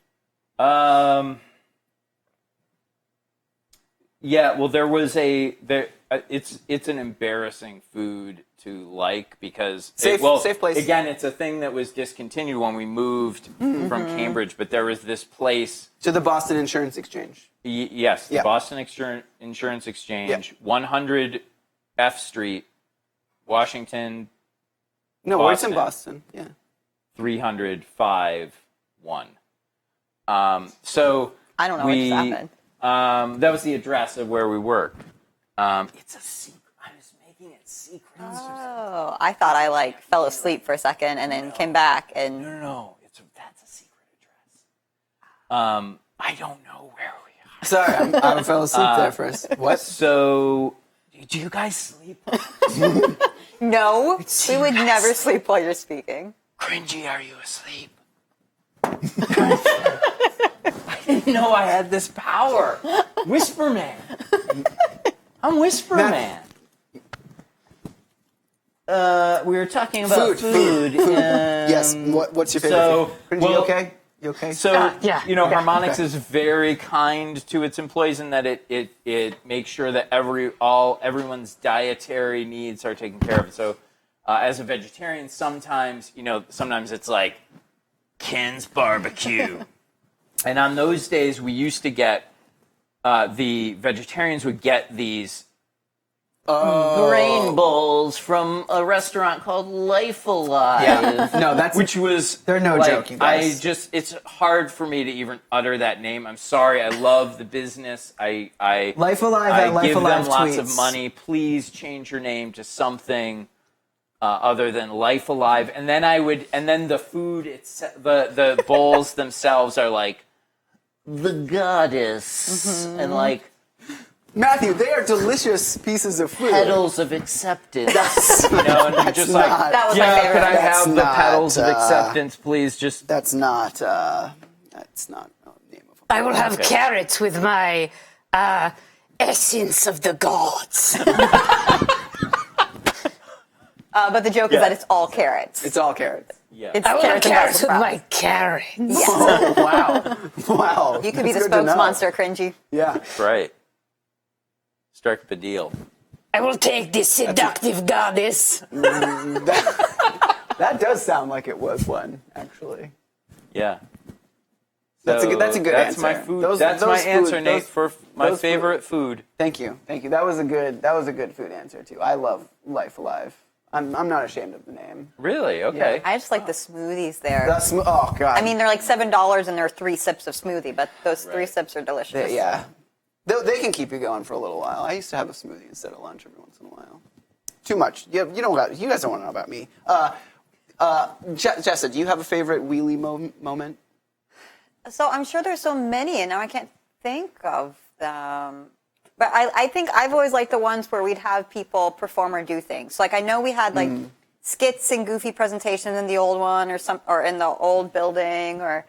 Yeah. Well, there was it's an embarrassing food to like because safe place. Again, it's a thing that was discontinued when we moved from Cambridge, but there was this place. To the Boston Insurance Exchange. Yes, the Boston Insurance Exchange, 100 F Street, Washington. No, Boston. it's in Boston. Yeah. 300-5-1. So I don't know what just happened. That was the address of where we worked. It's a secret. I was making it secret. Oh, I thought I fell asleep for a second and then came back and. No. That's a secret address. I don't know where we are. Sorry, I fell asleep there first. What? So, do you guys sleep? No, we would never sleep while you're speaking. Cringy, are you asleep? I didn't know I had this power. Whisper Man. I'm Whisper Man. We were talking about food. Yes. What's your favorite food? You okay? You okay? So, yeah. Harmonix is very kind to its employees in that it makes sure that everyone's dietary needs are taken care of. So, as a vegetarian, sometimes it's like Ken's barbecue. And on those days, we used to get, the vegetarians would get these grain bowls from a restaurant called Life Alive. Yeah. No, they're no joke, you guys. It's hard for me to even utter that name. I'm sorry. I love the business. I Life Alive I at Life give Alive them lots tweets. of money. Please change your name to something other than Life Alive. And then the food, the bowls themselves are like the goddess and Matthew, they are delicious pieces of food. petals of acceptance. And I'm just like, That was my favorite. could I That's have the not, petals of acceptance, please? Just That's not a name of a I will have carrots with my essence of the gods. But the joke is that it's all carrots. It's all carrots. yeah. It's I will have carrots carrots and with Brussels my carrots. Yes. Oh, wow. You could be the That's good to know. spokesmonster, Cringy. Yeah. right. Strike the deal. I will take this seductive goddess. That does sound like it was one, actually. Yeah. That's a good That's answer. my food. Those- that's those my food- answer, Nate, those- for my those favorite food. Thank you. That was a good food answer too. I love Life Alive. I'm not ashamed of the name. Really? Okay. I just like the smoothies there. Oh god. I mean, they're like $7 and there are 3 sips of smoothie, but those 3 sips are delicious. yeah. They can keep you going for a little while. I used to have a smoothie instead of lunch every once in a while. Too much. You guys don't want to know about me. Jessa, do you have a favorite wheelie moment? So I'm sure there's so many, and now I can't think of them. But I think I've always liked the ones where we'd have people perform or do things. Like I know we had like skits and goofy presentations in the old one, or in the old building, or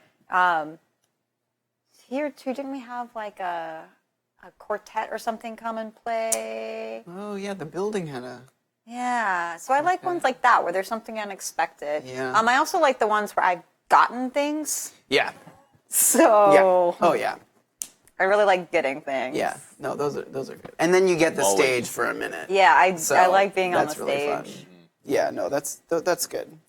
here too. Didn't we have like a quartet or something come and play? Oh yeah, the building had a. Yeah, so I like ones like that where there's something unexpected. Yeah. I also like the ones where I've gotten things. Yeah. So. Yeah. Oh yeah. I really like getting things. Yeah. No, those are good. And then you get the stage for a minute. Yeah, I like being on the that's really fun. stage. Yeah. No, that's good.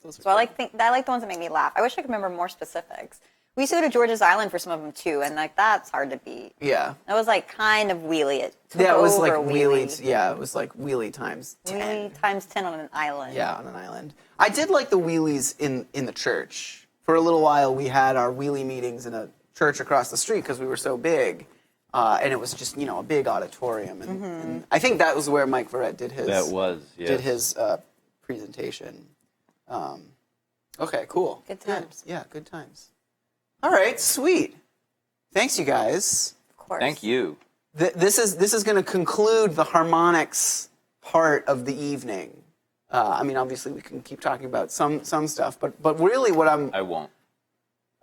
Those are So good. I like the ones that make me laugh. I wish I could remember more specifics. We used to go to George's Island for some of them too, and like that's hard to beat. Yeah. It was like kind of wheelie. It took Yeah, it was over like wheelie. Yeah, it was like wheelie times 10. Wheelie times 10 on an island. Yeah, on an island. I did like the wheelies in the church. For a little while, we had our wheelie meetings in a church across the street because we were so big, and it was just a big auditorium. And I think that was where Mike Verrett did his. That was, yes. Did his presentation. Okay, cool. Good times. Yeah, good times. All right, sweet. Thanks, you guys. Of course. Thank you. This is going to conclude the Harmonix part of the evening. I mean, obviously, we can keep talking about some stuff, but really, I won't.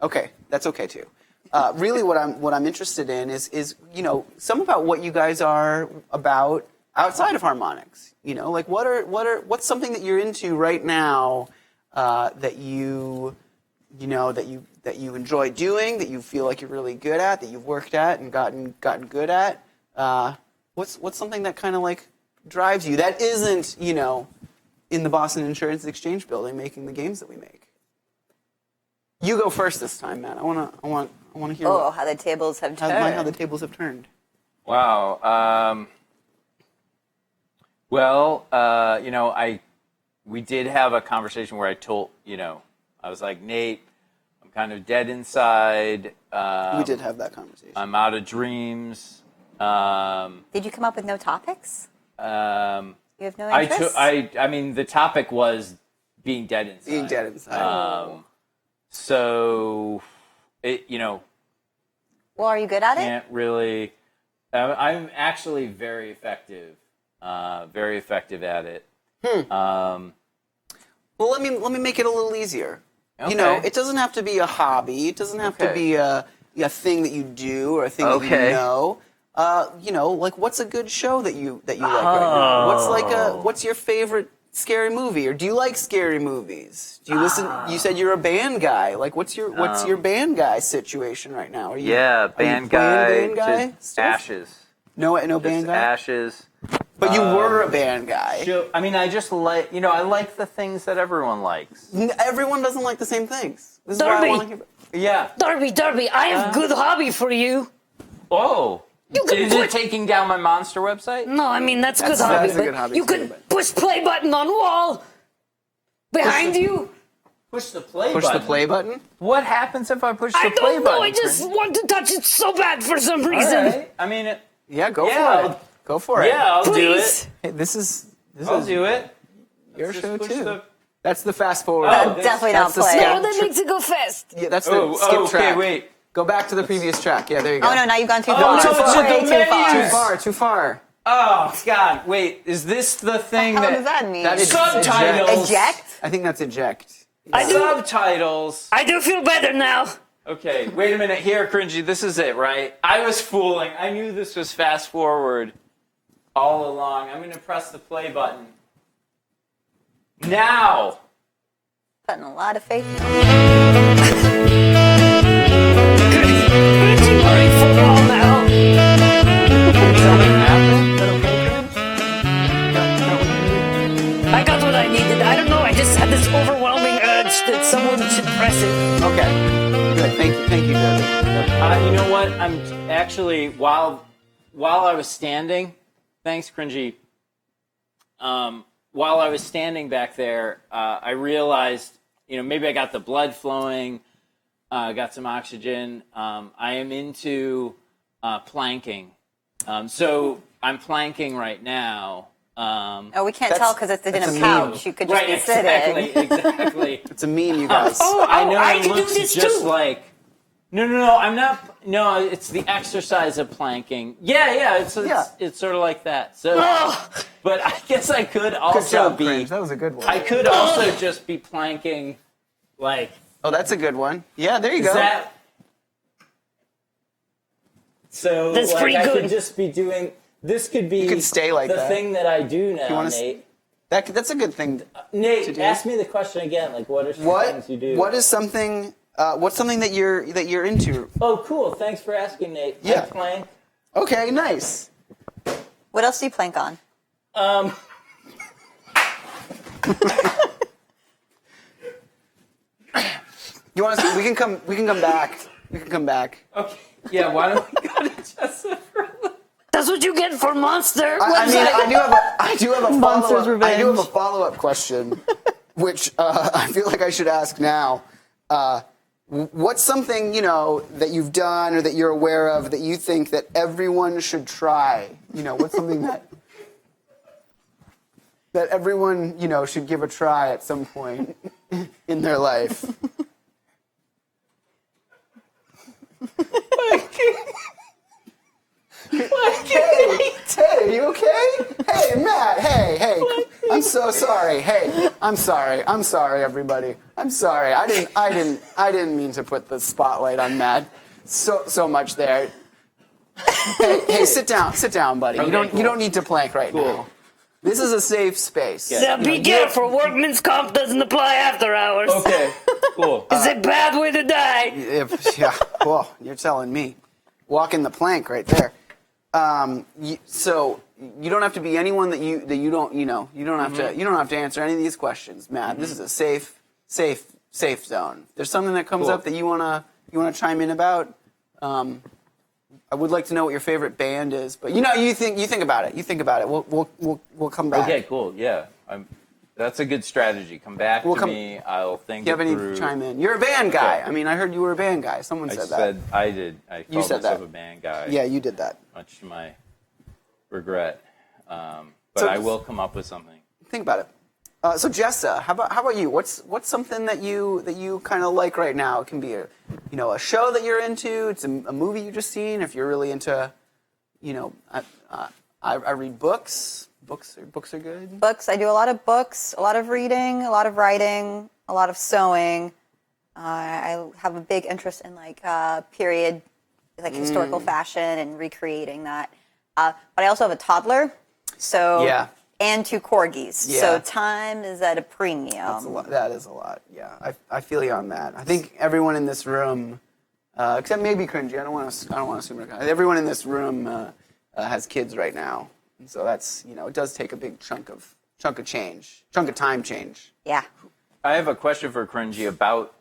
okay, that's okay too. Really, what I'm interested in is some about what you guys are about outside of Harmonix. Like what's something that you're into right now that you enjoy doing, that you feel like you're really good at, that you've worked at and gotten good at. What's something that kind of like drives you that isn't in the Boston Insurance Exchange building making the games that we make? You go first this time, Matt. I want to hear. Oh, how the tables have turned. How the tables have turned. Wow. We did have a conversation where I told, I was like, Nate, I'm kind of dead inside. We did have that conversation. I'm out of dreams. Did you come up with no topics? You have no I interest? mean, the topic was being dead inside. Being dead inside. So, Well, are you good at it? can't really. I'm actually very effective at it. Well, let me make it a little easier. Okay. It doesn't have to be a hobby. It doesn't have to be a thing that you do or a thing that Okay. you know. Like what's a good show that you like right now? What's your favorite scary movie, or do you like scary movies? Do you listen? You said you're a band guy. Like what's your band guy situation right now? Are you band playing band guy just stuff? Ashes. No Just band guy. Ashes. But you were a band guy. I mean, I just like, I like the things that everyone likes. Everyone doesn't like the same things. This is why I Darby. want to hear. Yeah. Darby, I have good hobby for you. Oh. can Is put- it taking down my monster website? No, I mean that's good hobby. that's a but good hobby you too, could but- push play button on wall behind you. Push the play Push button. the play button. What happens if I push I the play don't button? know. I just want to touch it so bad for some All reason. right. I mean, Yeah, go Yeah. for it. Go for it. yeah, I'll do Please. it. Hey, this is I'll do it. your Just show push too. the- That's the fast forward. Oh, Definitely that's not the play. skip. Oh, that makes it go fast. Yeah, that's the Oh, skip okay, track. wait. Go back to the previous track. Yeah, there you go. Oh no, now you've gone too Oh, far. no, it's Way the too menus. far. Too far. Too far. Oh, God. Wait, is this the thing What that... does that mean? That is Subtitles. Eject? I think that's eject. Subtitles. I do feel better now. Okay, wait a minute. Here, Cringy, this is it, right? I was fooling. I knew this was fast forward all along. I'm going to press the play button. Now! Putting a lot of faith in it. Couldn't you worry for a while now? I got what I needed. I don't know. I just had this overwhelming urge that someone should press it. Okay. Good. Thank you, Debbie. You know what? I'm actually, while I was standing, thanks, Cringy. While I was standing back there, I realized, maybe I got the blood flowing, got some oxygen. I am into planking. So I'm planking right now. Oh, we can't That's- tell because it's in that's a a couch. meme. You could just Right, be sitting. exactly. It's a meme, you guys. I know I it can do looks this just too. like. No, I'm not. No, it's the exercise of planking. Yeah, it's sort of like that. So, but I guess I could Good also job, be. Cringe. That was a good one. I could also just be planking, like. Oh, that's a good one. Yeah, there you Is go. that? So That's like, pretty I good. could just be doing. This could be. You could stay like the that. thing that I do now, wanna Nate. That's a good thing. Nate, do. ask me the question again. Like, what are some What? things you do? What is something? What's something that you're into? Oh, cool. Thanks for asking, Nate. Yeah. I plank. Okay, nice. What else do you plank on? You want to? We can come. We can come back. We can come back. Okay. Yeah. Why don't we go to Jessa for a little? That's what you get for Monster. I mean, I do have a Monsters follow-up. I do have a Revenge. follow-up question, which I feel like I should ask now. What's something that you've done or that you're aware of that you think that everyone should try? What's something that everyone should give a try at some point in their life? Hey, are you okay? Hey, Matt. Hey. I'm so sorry. Hey, I'm sorry, everybody. I'm sorry. I didn't mean to put the spotlight on Matt so much there. Hey, sit down, buddy. You don't need to plank right now. This is a safe space. Now be careful. Workman's comp doesn't apply after hours. Okay. Cool. It's a bad way to die. Well, you're telling me. Walking the plank right there. So you don't have to be anyone that you don't you don't have to answer any of these questions, Matt. This is a safe zone. If there's something that comes up that you wanna chime in about. I would like to know what your favorite band is, but you think about it. You think about it. We'll come back. Okay. Cool. Yeah. That's a good strategy. Come back to me. I'll think. Do you have any through. chime in? You're a band guy. Okay. I mean, I heard you were a band guy. Someone said that. I did. I called said myself that. a band guy. Yeah, you did that. Much to my regret. But So- I will come up with something. Think about it. So Jessa, how about you? What's something that you kind of like right now? It can be a show that you're into. It's a movie you just seen. If you're really into, I read books. Books are good. Books. I do a lot of books, a lot of reading, a lot of writing, a lot of sewing. I have a big interest in period, historical fashion and recreating that. But I also have a toddler, so Yeah. and 2 corgis. Yeah. So time is at a premium. That's a lot. That is a lot. Yeah, I feel you on that. I think everyone in this room, except maybe Cringy. I don't want to assume. Everyone in this room has kids right now, and so that's it does take a big chunk of time change. Yeah. I have a question for Cringy about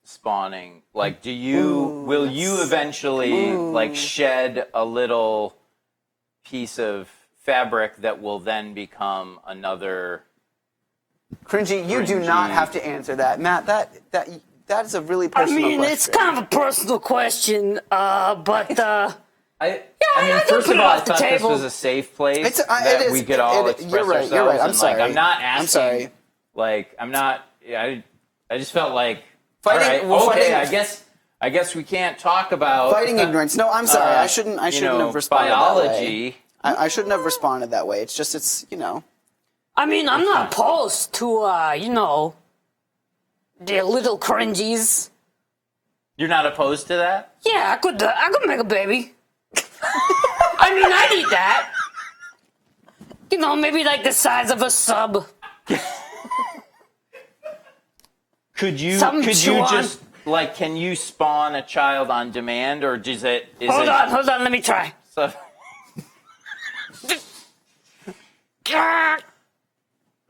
spawning. Like, will you eventually shed a little piece of fabric that will then become another? Cringy, you do not have to answer that, Matt. That is a really I personal mean, question. it's kind of a personal question, but I I mean, can first put of it all, I off the thought this table. was a safe place It that is. we could all express you're right. ourselves. You're right. I'm and, sorry. I'm not asking. I'm sorry. Like, I'm not. I just felt like. Fighting- all right, well, okay, fighting- I guess we can't talk about Fighting ignorance. No, I'm sorry. I shouldn't have responded biology. that way. I shouldn't have responded that way. It's just I mean, I'm not opposed to the little cringies. You're not opposed to that? Yeah, I could make a baby. I mean, I need that. Maybe like the size of a sub. Could you Something chew on. just can you spawn a child on demand, or is it? Hold on, let me try. So,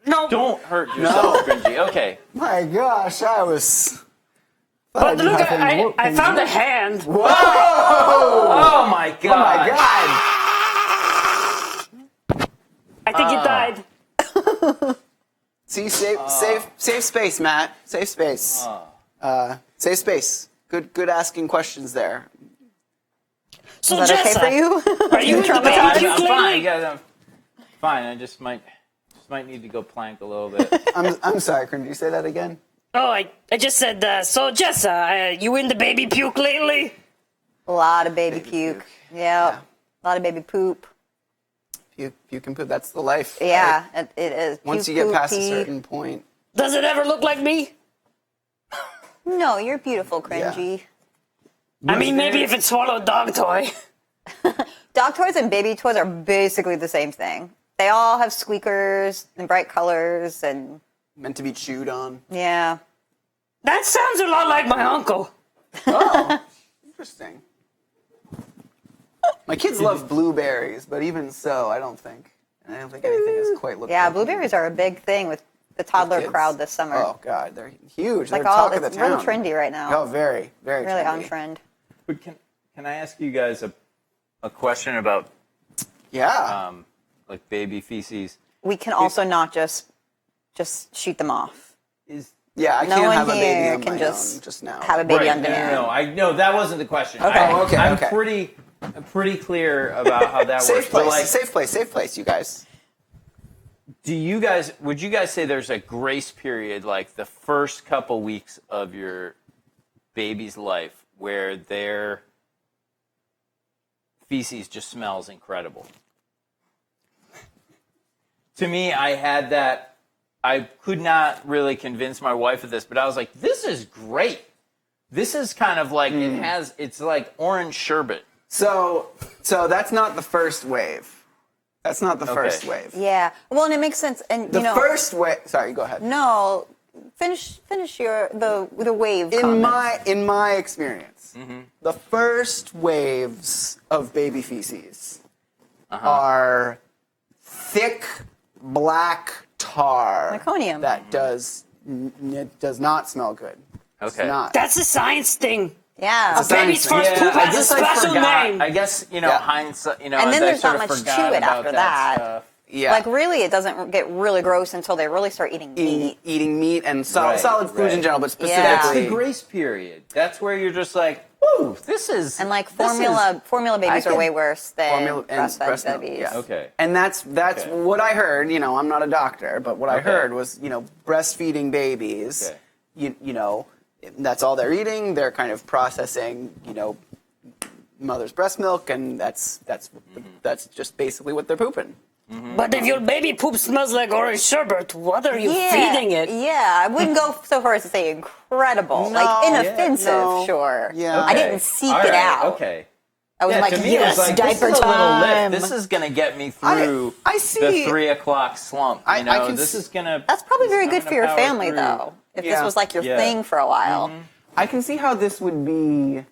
No. don't hurt yourself, Cringy. Okay. My gosh, I was. But look, I found a hand. Whoa! Oh my god. Oh my God! I think it died. See, safe space, Matt. Safe space. Safe space. Good asking questions there. So Is that okay Jessa, for you? are you traumatized? traumatized? I'm fine. Yeah, I'm fine. I just might need to go plank a little bit. I'm sorry, Cringy. You say that again? Oh, I just said, so Jessa, you in the baby puke lately? A lot of baby puke. Yeah. A lot of baby poop. Puke and poop. That's the life. Yeah, right? it is. Once Puke, you get poop, past a pee. certain point. Does it ever look like me? No, you're beautiful, Cringy. I mean, maybe if it swallowed dog toy. Dog toys and baby toys are basically the same thing. They all have squeakers and bright colors and Meant to be chewed on. yeah. That sounds a lot like my uncle. Oh, interesting. My kids love blueberries, but even so, I don't think anything is quite looking. Yeah, blueberries are a big thing with the toddler kids. crowd this summer. Oh God, they're huge. Like They're all, talk of the it's really town. trendy right now. Oh, very, very Really trendy. on trend. But can I ask you guys a question about Yeah. like baby feces? We can also not just shoot them off. Yeah, I No can't one have a baby here on can my just own just now. have a baby Right, on no, demand. no, I no, that wasn't the question. Okay. I, Oh, okay, I'm okay. pretty clear about how that Safe works. place, But like, safe place, you guys. would you guys say there's a grace period, like the first couple weeks of your baby's life, where their feces just smells incredible? To me, I had that. I could not really convince my wife of this, but I was like, this is great. This is kind of like, it's like orange sherbet. So that's not the first wave. That's not the first wave. Yeah. Well, and it makes sense. And The you know, first wave. Sorry, go ahead. no, finish your the wave. In comment. my experience, the first waves of baby feces are thick black tar Meconium. that does not smell good. It's Okay. not. That's a science thing. Yeah. A baby's thing. first poop I has a guess I special forgot. name. I guess, Yeah. hindsight, And then I there's sort not of much forgot to it about after that. stuff. Yeah. Like really, it doesn't get really gross until they really start eating meat. Eating meat and solid Right, foods in right. general, but Yeah. That's specifically. the grace period. That's where you're just like, woo, this is... And like this formula babies I are could- way worse than Formula and breastfed breast milk, babies. yeah. Okay. And that's Okay. what I heard. I'm not a doctor, but what I Okay. heard was, breastfeeding babies. Okay. You know, that's all they're eating. They're kind of processing, mother's breast milk, and that's just basically what they're pooping. But if your baby poop smells like orange sherbet, what are you feeding it? Yeah, I wouldn't go so far as to say incredible. No. Like inoffensive, No. sure. Yeah. I didn't seek All it right, out. Okay. I was Yeah, like, to me, yes, it was like, diaper this is a little time. lift. This is going to get me through I see- the 3 o'clock slump. I can this s- is going to... That's probably very good for your family, though. If this Yeah. was like your Yeah. thing for a while. I can see how this would be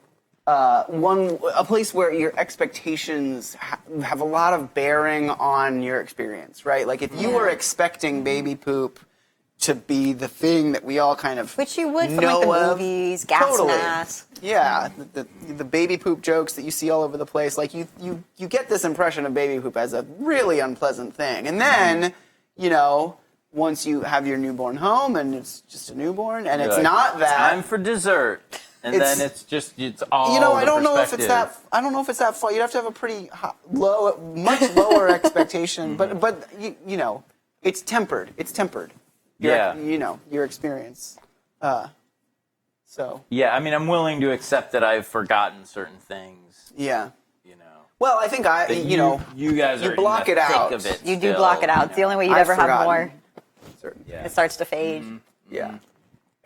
a place where your expectations have a lot of bearing on your experience, right? Like if you were expecting baby poop to be the thing that we all kind of Which you would from know like the of. movies, gas Totally. mask. Yeah, the baby poop jokes that you see all over the place, like you get this impression of baby poop as a really unpleasant thing, and then once you have your newborn home and it's just a newborn and it's like, not that. Time for dessert. And It's- then it's all I the don't know if it's that. perspective. I don't know if it's that far. You'd have to have a pretty much lower expectation. But it's tempered. It's tempered. Yeah. Your experience. So Yeah, I mean, I'm willing to accept that I've forgotten certain things, yeah. Well, Well, I think you guys you are block in the it thick out. of it You do still, block it out. It's the only way you'd I've ever have forgotten more. certain. Yeah. It starts to fade. Yeah.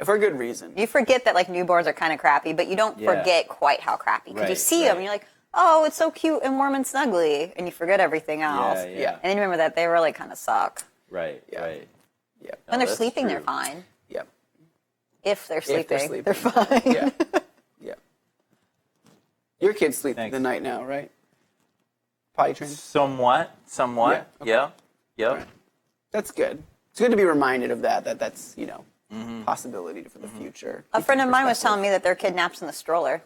For a good reason. You forget that like newborns are kind of crappy, but you don't Yeah. forget quite how crappy because you Right, see right. them and you're like, oh, it's so cute and warm and snuggly, and you forget everything else. Yeah, Yeah. And then you remember that they really kind of suck. Right, Yeah. right. Yeah. When they're that's sleeping, they're true. fine. Yep. If they're If they're sleeping, sleeping. they're fine. Yeah. Yeah. Your kids sleep Thanks. the night now, right? Potty trained. Somewhat. Yeah, okay. Yeah. Yep. Right. That's good. It's good to be reminded of that. That's possibility for the future. A friend of mine was telling me that their kid naps in the stroller.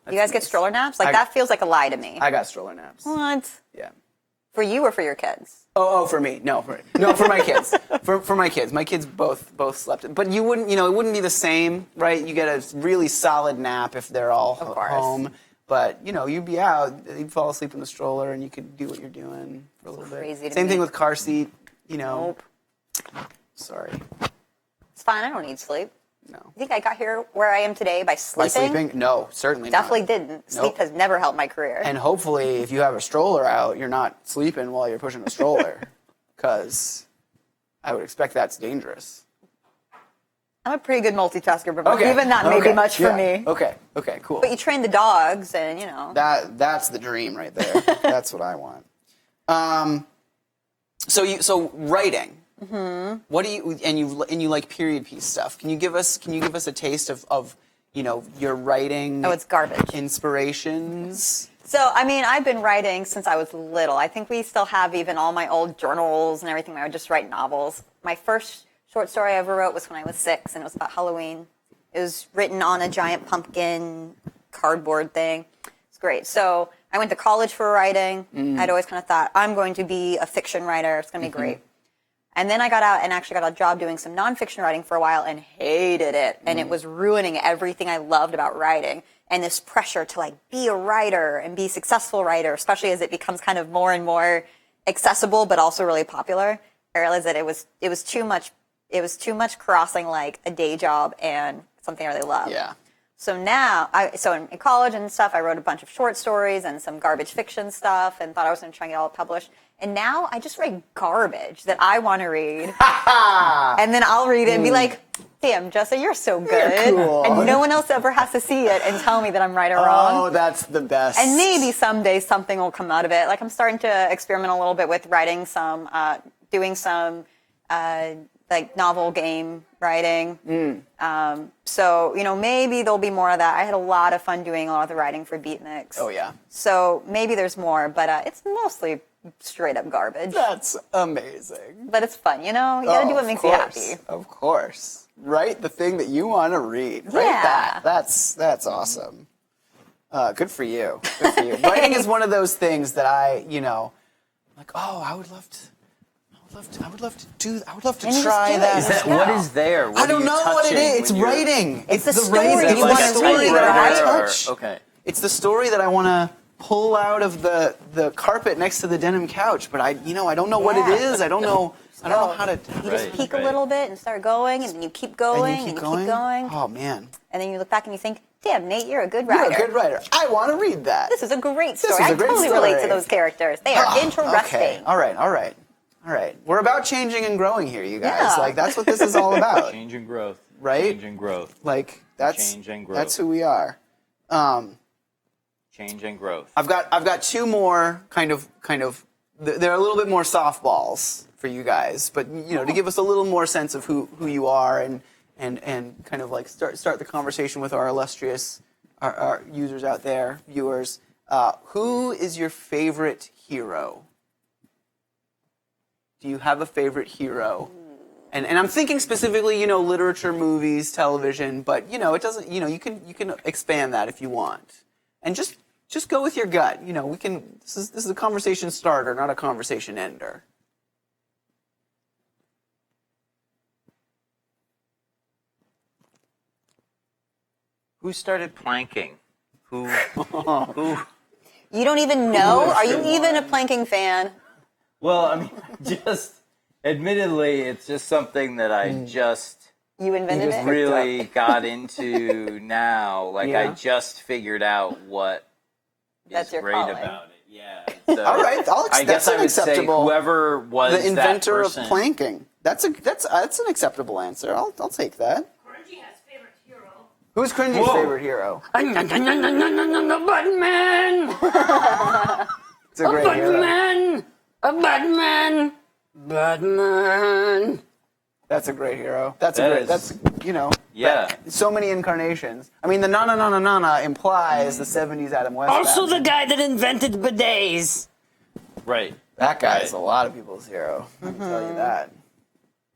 You guys get stroller naps? Like that feels like a lie to me. I got stroller naps. What? Yeah. For you or for your kids? Oh, for me. No, for my kids. For my kids. My kids both slept. But you wouldn't, it wouldn't be the same, right? You get a really solid nap if they're all Of course. home. But you'd be out, you'd fall asleep in the stroller, and you could do what you're doing for a little crazy bit. to Same me. thing with car seat. Nope. Sorry, It's fine. I don't need sleep. no. You think I got here where I am today by By sleeping? sleeping? No, certainly Definitely not. didn't. Sleep has never helped my career. And hopefully, if you have a stroller out, you're not sleeping while you're pushing a stroller, because I would expect that's dangerous. I'm a pretty good multitasker, but even that may be much for me. Okay, cool. But you train the dogs, and That's the dream right there. That's what I want. So writing. Mm-hmm. What do you like period piece stuff? Can you give us a taste of your writing? Oh, it's garbage. Inspirations. So, I mean, I've been writing since I was little. I think we still have even all my old journals and everything where I would just write novels. My first short story I ever wrote was when I was 6, and it was about Halloween. It was written on a giant pumpkin cardboard thing. It's great. So I went to college for writing. I'd always kind of thought, I'm going to be a fiction writer. It's going to be great. And then I got out and actually got a job doing some nonfiction writing for a while and hated it. And it was ruining everything I loved about writing. And this pressure to be a writer and be a successful writer, especially as it becomes kind of more and more accessible, but also really popular. I realized that it was too much. It was too much crossing a day job and something I really love. Yeah. So now, in college and stuff, I wrote a bunch of short stories and some garbage fiction stuff and thought I was going to try and get all published. And now I just write garbage that I want to read. And then I'll read it and be like, damn, Jessa, you're so good. Cool. And no one else ever has to see it and tell me that I'm right or wrong. Oh, that's the best. And maybe someday something will come out of it. I'm starting to experiment a little bit with writing doing some novel game writing. So, maybe there'll be more of that. I had a lot of fun doing a lot of the writing for Beatniks. Oh, yeah. So maybe there's more, but it's mostly straight up garbage. That's amazing. But it's fun, you gotta do what makes you happy. Of course. Write the thing that you want to read. Write Yeah. that. That's awesome. Good for you. Good for you. Writing is one of those things that I would love to And you try just do it. that. Is that- What is there? What I are don't you know what it touching is. It's when you're- writing. It's the the story writing. you It's wanna the story read, that I want to right? touch. Okay. It's the story that I want to pull out of the carpet next to the denim couch, but I don't know what it Yeah. is. I don't know how to. You just peek a little bit and start going, and then you keep going, and you keep going. Oh man, And then you look back and you think, damn, Nate, you're a good you're writer. a good writer. I want to read that. This is a great story. is a I great totally relate to story. those characters. They are interesting. Okay. All right. We're about changing and growing here, you guys. Yeah. That's what this is all about, Change and growth. right? Change and growth. That's Change and growth. that's who we are. Change and growth. I've got two more kind of. They're a little bit more softballs for you guys, but to give us a little more sense of who you are and kind of start the conversation with our illustrious our users out there, viewers. Who is your favorite hero? Do you have a favorite hero? And I'm thinking specifically, literature, movies, television, but it doesn't. You can expand that if you want, and just go with your gut. We can. This is a conversation starter, not a conversation ender. Who started planking? Who? You don't even know? Are you even a planking fan? Well, I mean, just admittedly, it's just something that I just You invented it? really got into now. I Yeah. just figured out what That's is your great calling. about it. Yeah. So All right, I guess that's I an would acceptable. say whoever was The inventor that of person. planking. That's an acceptable answer. I'll take that. Cringy has favorite hero. Who's Cringy's Whoa. favorite hero? Batman! It's a great hero. Batman! A Batman! Batman! That's a great hero. That's Yeah. so many incarnations. I mean, the na implies the 70s Adam West. Also the Batman. guy that invented bidets. Right. That guy is Right. a lot of people's hero. I can tell you that.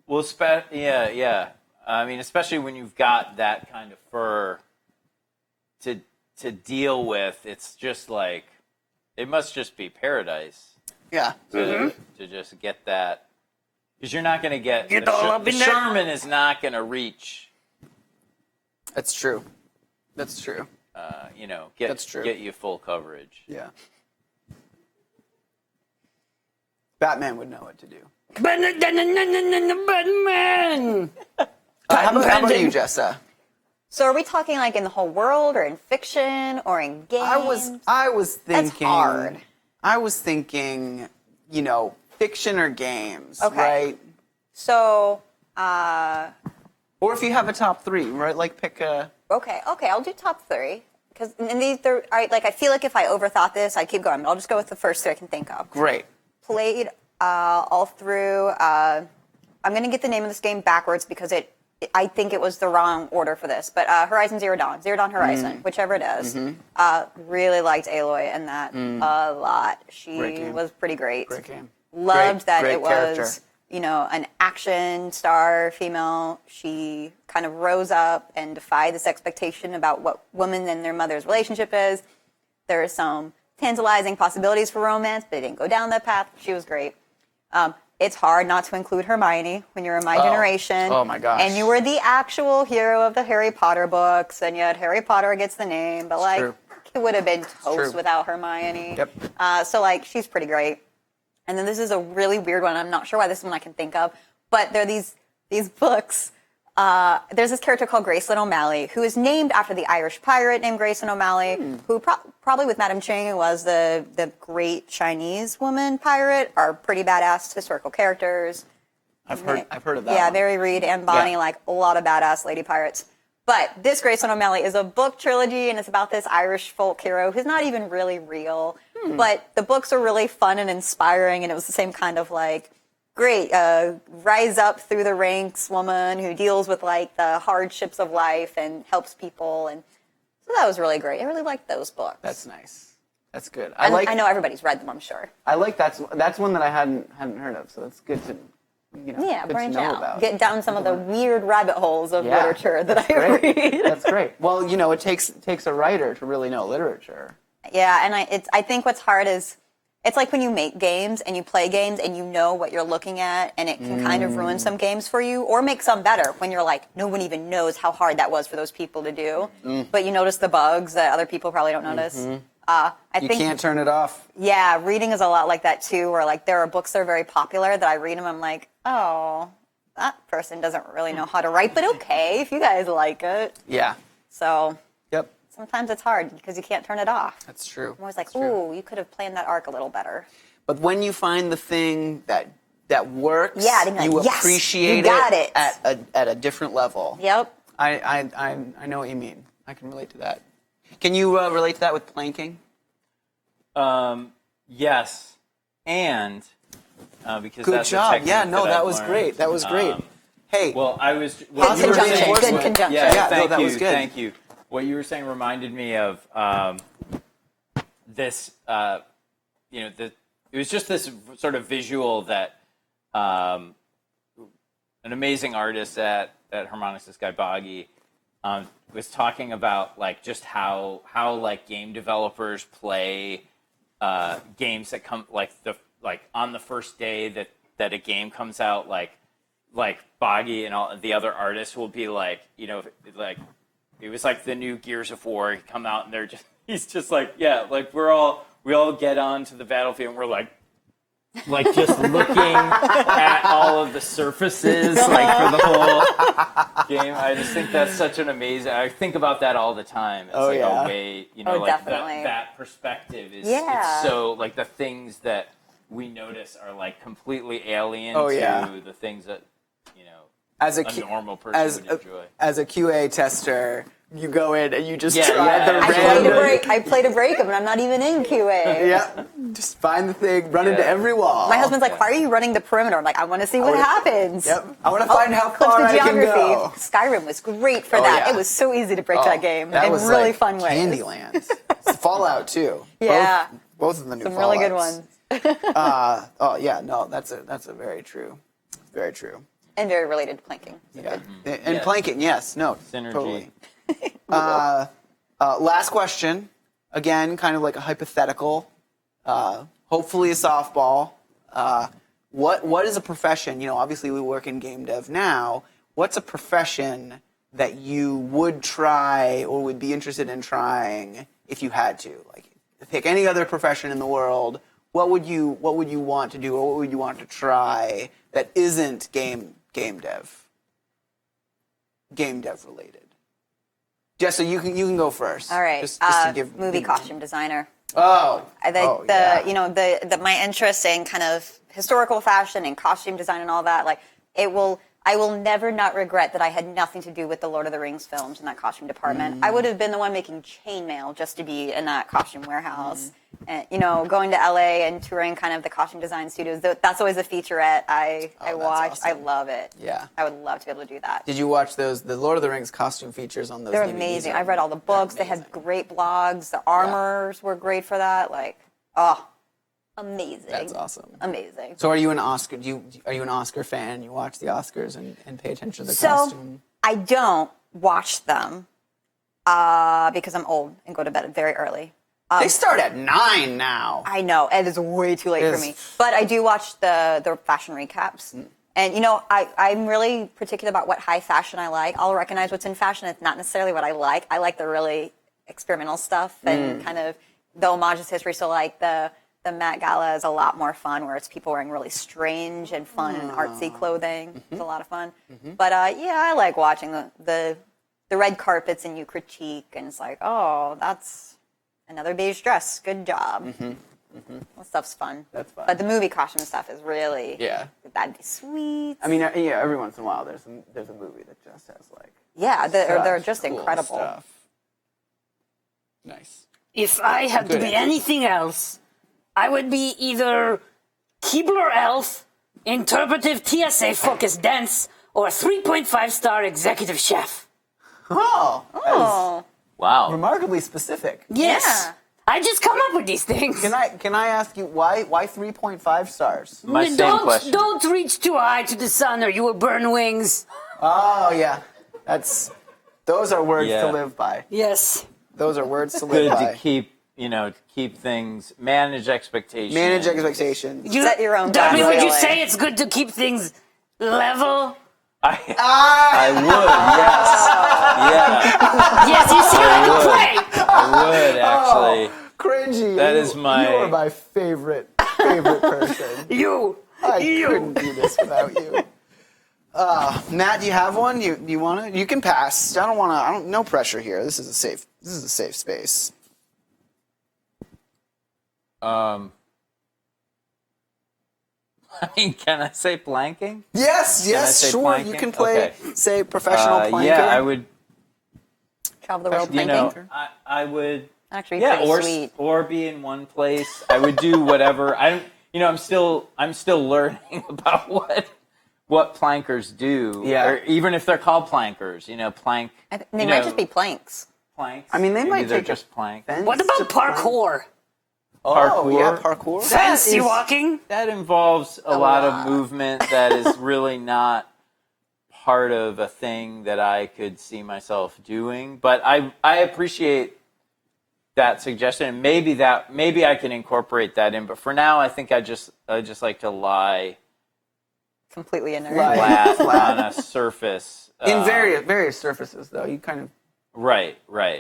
Well, yeah. I mean, especially when you've got that kind of fur to deal with, it's just it must just be paradise Yeah. to just get that. Because you're not going to get Get the all up the in there. Sherman is not going to reach. That's true. That's true. That's true. get you full coverage. Yeah. Batman would know what to do. Batman! How about you, Jessa? So are we talking like in the whole world, or in fiction, or in games? I was thinking. That's hard. I was thinking, fiction or games, Okay. right? So, Or if you have a top 3, right? Like pick a. okay, I'll do top 3. Because I feel like if I overthought this, I'd keep going. But I'll just go with the first 3 I can think of. Great. Played all through. I'm going to get the name of this game backwards because I think it was the wrong order for this. But Horizon Zero Dawn Horizon, whichever it is. Really liked Aloy in that a lot. She was pretty great. Great game. Loved that great it was, character. an action star female. She kind of rose up and defied this expectation about what women and their mother's relationship is. There are some tantalizing possibilities for romance, but it didn't go down that path. She was great. It's hard not to include Hermione when you're in my generation. Oh my gosh. And you were the actual hero of the Harry Potter books, and yet Harry Potter gets the name, but true. it would have been toast true. without Hermione. Yep. So she's pretty great. And then this is a really weird one. I'm not sure why this one I can think of, but there are these books. There's this character called Gracelyn O'Malley, who is named after the Irish pirate named Gracelyn O'Malley, who probably with Madame Ching, who was the great Chinese woman pirate, are pretty badass historical characters. I've heard of that. Yeah, one. Mary Read, Anne Bonny, Yeah. a lot of badass lady pirates. But this Gracelyn O'Malley is a book trilogy, and it's about this Irish folk hero who's not even really real. But the books are really fun and inspiring, and it was the same kind of great, rise up through the ranks woman who deals with the hardships of life and helps people. And so that was really great. I really liked those books. That's nice. That's good. I know everybody's read them, I'm sure. I like that's one that I hadn't heard of, so that's good to Yeah, good to branch know out. about. Get down some of the weird rabbit holes of Yeah, literature that I Great. read. That's great. Well, it takes a writer to really know literature. Yeah, and I think what's hard is it's like when you make games and you play games and you know what you're looking at, and it can kind of ruin some games for you or make some better when you're no one even knows how hard that was for those people to do, but you notice the bugs that other people probably don't notice. I You think can't turn it off. Yeah, reading is a lot like that too, where there are books that are very popular that I read them, I'm like, oh, that person doesn't really know how to write, but okay, if you guys like it. Yeah. So Yep. sometimes it's hard because you can't turn it off. That's true. I'm always ooh, you could have planned that arc a little better. But when you find the thing that works, Yeah, then you're you yes, appreciate you got it. at a different level. Yep. I know what you mean. I can relate to that. Can you relate to that with planking? Yes, and because Good that's a job. technique Yeah, no, that I've was learned. great. That was great. Hey, Well, I was. Good what you were conjunction. saying- Good conjunction. Yeah, Yeah, no, thank that you. was good. Thank you. What you were saying reminded me of this. It was just this sort of visual that an amazing artist at Harmonix, this guy Boggy, was talking about just how game developers play games that come on the first day that a game comes out, like Boggy and all the other artists will be it was like the new Gears of War come out, and he's just we all get onto the battlefield and we're just looking at all of the surfaces for the whole game. I just think that's such an amazing. I think about that all the time. It's a way, definitely. that perspective is Yeah. it's so the things that we notice are completely alien Oh, to yeah. the things that as a normal person would enjoy. As a QA tester, you go in and you just Yeah, try yeah, the I random. I played a break, but I'm not even in QA. Yeah, just find the thing, run into Yeah. every wall. My husband's like, why are you running the perimeter? I'm like, I want to see what happens. Yep, I want to find how Clips far the I can geography. go. Skyrim was great for that. yeah. It was so easy to break that game That in was really like fun ways. Candyland. Fallout too. Yeah. both of the new Some really good Fallouts. ones. That's a very true. Very true. And very related to planking. Yeah. And Yeah. planking, yes, no, Synergy. totally. Last question. Again, kind of like a hypothetical. Hopefully a softball. What is a profession? Obviously we work in game dev now. What's a profession that you would try or would be interested in trying if you had to? Like, pick any other profession in the world. What would you want to do, or what would you want to try that isn't game dev related? Jessa, you can go first. All right. Just to give movie costume designer. Oh. I think yeah. you know, the my interest in kind of historical fashion and costume design and all that, like I will never not regret that I had nothing to do with the Lord of the Rings films in that costume department. I would have been the one making chainmail just to be in that costume warehouse. And, you know, going to LA and touring kind of the costume design studios. That's always a featurette I watch. awesome. I love it. Yeah. I would love to be able to do that. Did you watch the Lord of the Rings costume features on those They're DVDs? amazing. I've read all the books. They had great blogs. The armors were great for that. Like, amazing. That's awesome. Amazing. So are you an Oscar? Are you an Oscar fan? You watch the Oscars and pay attention to the So costume? I don't watch them because I'm old and go to bed very early. They start at 9 now. I know it is way too late It for is. me, but I do watch the fashion recaps. And you know, I'm really particular about what high fashion I like. I'll recognize what's in fashion. It's not necessarily what I like. I like the really experimental stuff and kind of the homages history. So like the Met Gala is a lot more fun, where it's people wearing really strange and fun and artsy clothing. It's a lot of fun. But yeah, I like watching the red carpets and you critique, and it's like, oh, that's another beige dress. Good job. That stuff's fun. That's fun. But the movie costume stuff is really, Yeah. that'd be sweet. I mean, yeah. Every once in a while, there's a movie that just has like Yeah, they're such just cool incredible. stuff. Nice. If I had to Good be answer. anything else, I would be either Keebler Elf, interpretive TSA focused dance, or 3.5-star executive chef. Oh, that is Wow. remarkably specific. Yes. Yeah. I just come up with these things. Can I ask you why 3.5 stars? My same don't, question. don't reach too high to the sun or you will burn wings. Oh yeah, those are words Yeah. to live by. Yes. Those are words to live Good by. to keep things, manage expectations. Manage expectations. Set your own Darby, would you ceiling. say it's good to keep things level? I would, yes. Yes, you see how you play. I would, actually. Cringy. That is my- You are my favorite person. You. I couldn't do this without you. Matt, do you have one? You want to? You can pass. I don't want to. No pressure here. This is a safe space. I mean, can I say planking? Yes, yes, say sure. planking? You can play. Okay. Say professional planker. Yeah, I would. Travel the world You planking? know, I would. Actually, Yeah, pretty or sweet. or be in one place. I would do whatever. I'm still learning about what plankers do. Yeah. Or even if they're called plankers, plank. They might just be planks. planks. I mean, they Maybe might they're take just planks. What about parkour? Oh, parkour? yeah, parkour. Fancy walking? That involves a lot lot. of movement that is really not part of a thing that I could see myself doing. But I appreciate that suggestion, and maybe I can incorporate that in. But for now, I think I just like to lie Completely inert. Right. flat on a surface. In various surfaces, though, you kind of. Right.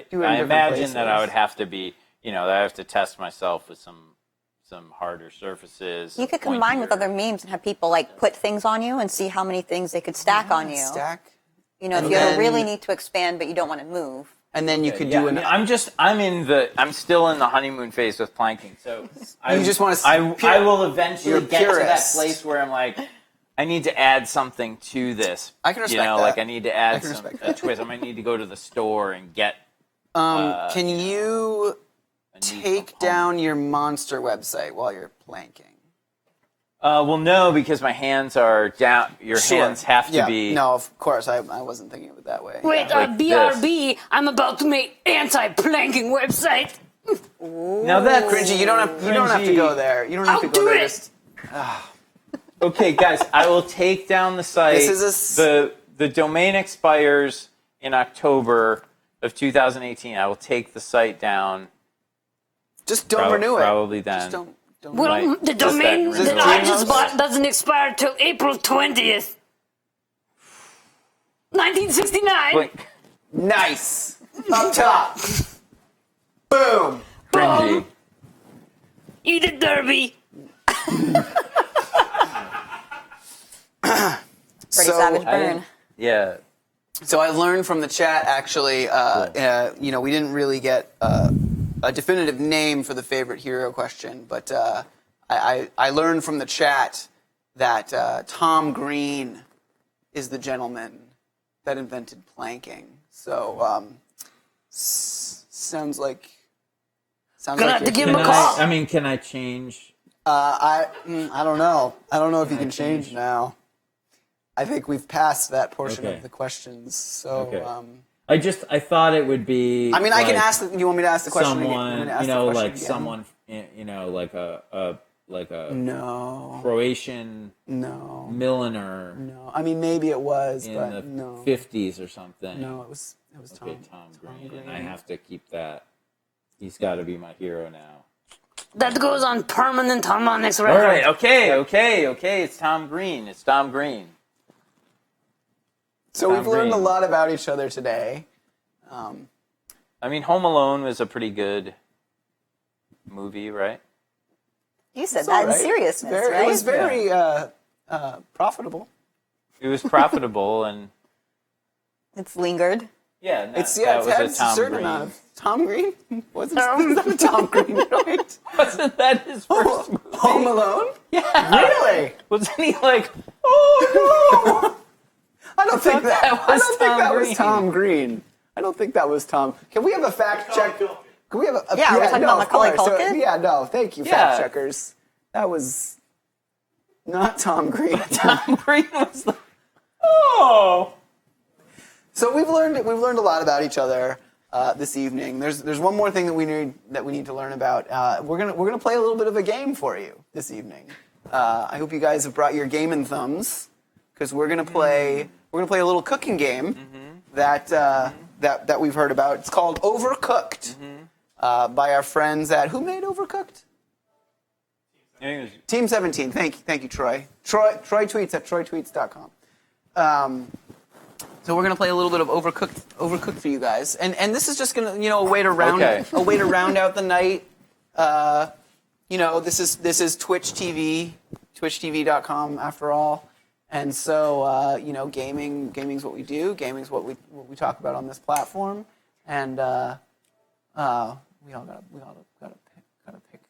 Do it in I different imagine that I places. would have to be, that I have to test myself with some harder surfaces. You could combine with pointier. other memes and have people like put things on you and see how many things they could stack on you. Stack. You know, if And you ever then- really need to expand but you don't want to move. And then you could Yeah, do I an. mean, I'm still in the honeymoon phase with planking. So I just wanna I pure- will eventually you're get to that purist. place where I'm like, I need to add something to this. I can respect that. Like I need to add can some respect a twist. I might need to go to the store and get. Can you a new take component. down your monster website while you're planking? Well, no, because my hands are down. Your hands have to Yeah. be. No, of course. I wasn't thinking of it that way. Wait, like BRB, I'm about to make anti-planking website. Now that's Cringy, you don't have to Cringy. go there. You don't have I'll to go do there. it. Just- Okay, guys, I will take down the site. This is the domain expires in October of 2018. I will take the site down. Just don't renew it. Probably then. Just don't. Well, Right. the Just domain that- that I Just just Gmail? bought doesn't expire till April 20th. 1969. Wait, Nice. Up top. Boom. cringy. Eat it, Derby. Pretty savage I burn. didn't- Yeah. So I learned from the chat, actually, we didn't really get a definitive name for the favorite hero question, but I learned from the chat that Tom Green is the gentleman that invented planking. So sounds like Gonna have to give him a Can call. can I change? I don't know. I don't know if you can change now. I think we've passed that portion Okay. of the questions. So, Okay. I thought it would be. I mean, I can like, ask. You want me to ask the question again? You want someone, me to ask the question like again? someone, like a No, Croatian no, milliner no. I mean, maybe it was, in but the no, 50s or something. no. It was Tom. Okay, Tom Green. And I have to keep that. He's got to be my hero now. That goes on permanent Harmonix All record. right. Okay. It's Tom Green. So Tom we've learned a Green. lot about each other today. I mean, Home Alone was a pretty good movie, right? You said It's that all right. in seriousness, Very- right? It was very profitable. It was profitable and It's lingered. yeah, that, It's that it's was had a Tom a certain Green. amount of Tom Green. Wasn't that a Tom Green joint? Wasn't that his first movie? Home Alone? Yeah. Really? Wasn't he like, oh no? I don't think that. that was I don't think Tom that was Green. Tom Green. I don't think that was Tom. Can we have a fact check? Can we have a? Yeah, we're talking about of Macaulay course. Culkin? Yeah, no, thank you, Yeah. fact checkers. That was not Tom Green. Tom Green was like, oh. So we've learned a lot about each other this evening. There's one more thing that we need to learn about. We're gonna play a little bit of a game for you this evening. I hope you guys have brought your game and thumbs because we're gonna play a little cooking game that we've heard about. It's called Overcooked by our friends at who made Overcooked? I think it was Team 17. Thank you, Troy. Troy tweets at troytweets.com. So we're gonna play a little bit of Overcooked for you guys, and this is just gonna a way to round out the night. This is Twitch TV, twitchtv.com after all, and so gaming's what we do. Gaming's what we talk about on this platform, and we all gotta pick.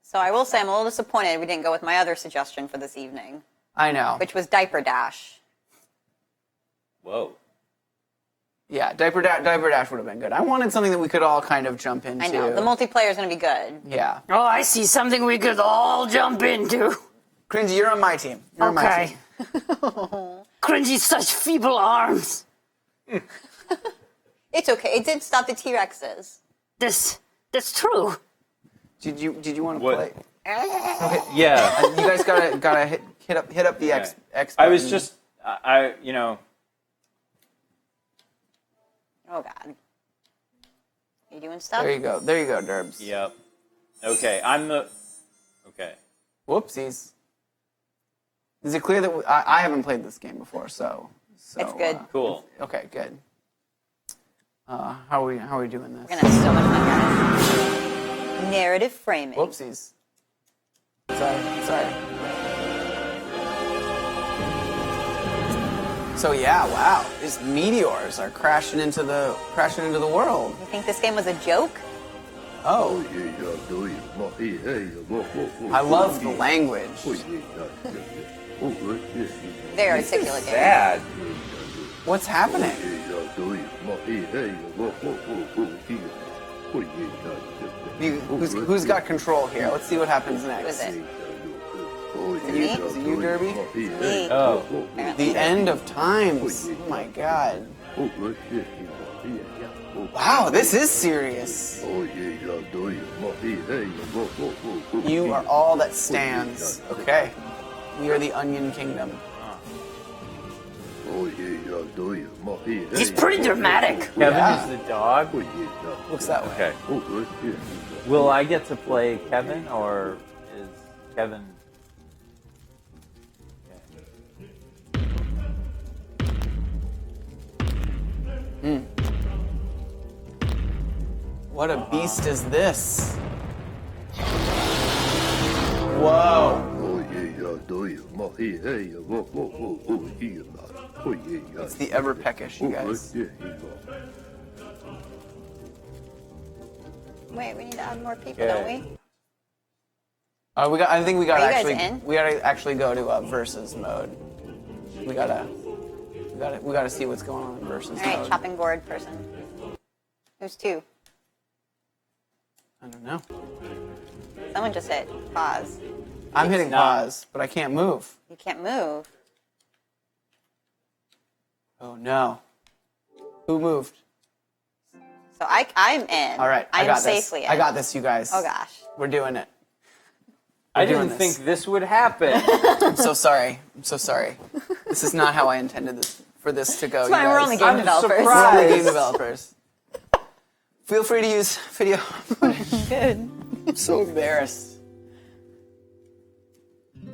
So I will say I'm a little disappointed we didn't go with my other suggestion for this evening, I know. which was Diaper Dash. whoa. Yeah, Diaper Dash would have been good. I wanted something that we could all kind of jump into. I know the multiplayer is going to be good. Yeah. Oh, I see something we could all jump into. Cringy, you're on my team. You're on my Okay. team. Cringy, such feeble arms. It's okay. It did stop the T-Rexes. That's true. Did you want to What? play? Yeah. You guys gotta hit up the X. I was button. just, Oh God. Are you doing stuff? There you go, Derbs. Yep. Okay, okay. Whoopsies. Is it clear that I haven't played this game before, so It's good. Cool. Okay, good. How are we doing this? We're gonna have so much fun, guys. Narrative framing. Whoopsies. Sorry. So yeah, wow. These meteors are crashing into the world. You think this game was a joke? Oh, I love the language. Very articulate game. Bad. What's happening? Who's got control here? Let's see what happens Who is next. it? Is it you, Derby? Me. Oh. The end of times. Oh my god. Wow, this is serious. You are all that stands. Okay. We are the Onion Kingdom. He's pretty dramatic. Kevin Yeah. is the dog? Looks that way. Okay. Will I get to play Kevin, or is Kevin... What a beast is this? Whoa. It's the ever peckish, you guys. Wait, we need to add more people, don't we? I think we gotta Are you guys actually in? we gotta actually go to versus mode. We gotta see what's going on in versus All right, mode. chopping board person. Who's 2? I don't know. Someone just hit pause. I'm hitting pause, but I can't move. You can't move. Oh no. Who moved? So I'm in. All right, I I'm got safely this. in. I got this, you guys. Oh gosh. We're doing it. I doing didn't this. think this would happen. I'm so sorry. I'm so sorry. This is not how I intended this to go. That's why you we're guys. only game developers. We're surprised. only game developers. Feel free to use video. Good. I'm so embarrassed.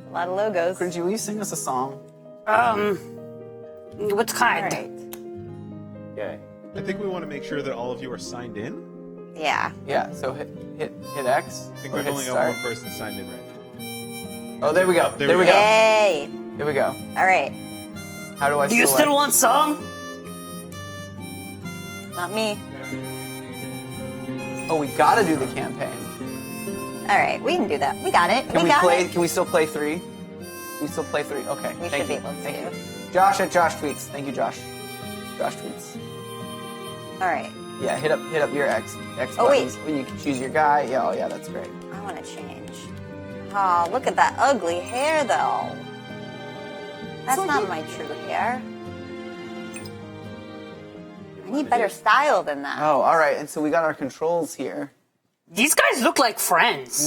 A lot of logos. Cringy, will you sing us a song? What kind? All right. Okay. I think we want to make sure that all of you are signed in. Yeah. Yeah. So hit X. I think or we've hit only got start. one person signed in right now. Oh, there we go. There There we we go. Yay. Here we go. All right. How do I Do you select? still want song? Not me. Oh, we gotta do the campaign. All right, we can do that. We got it. Can we got play? it. Can we still play 3? Can we still play 3? Okay. We Thank should be you. able to. Thank you. Josh at Josh Tweets. Thank you, Josh. Josh Tweets. All right. Yeah, hit up your X Oh, wait. buttons when you can choose your guy. Yeah, oh yeah, that's great. I want to change. Oh, look at that ugly hair, though. That's not my true hair. I need better style than that. Oh, all right. And so we got our controls here. These guys look like friends.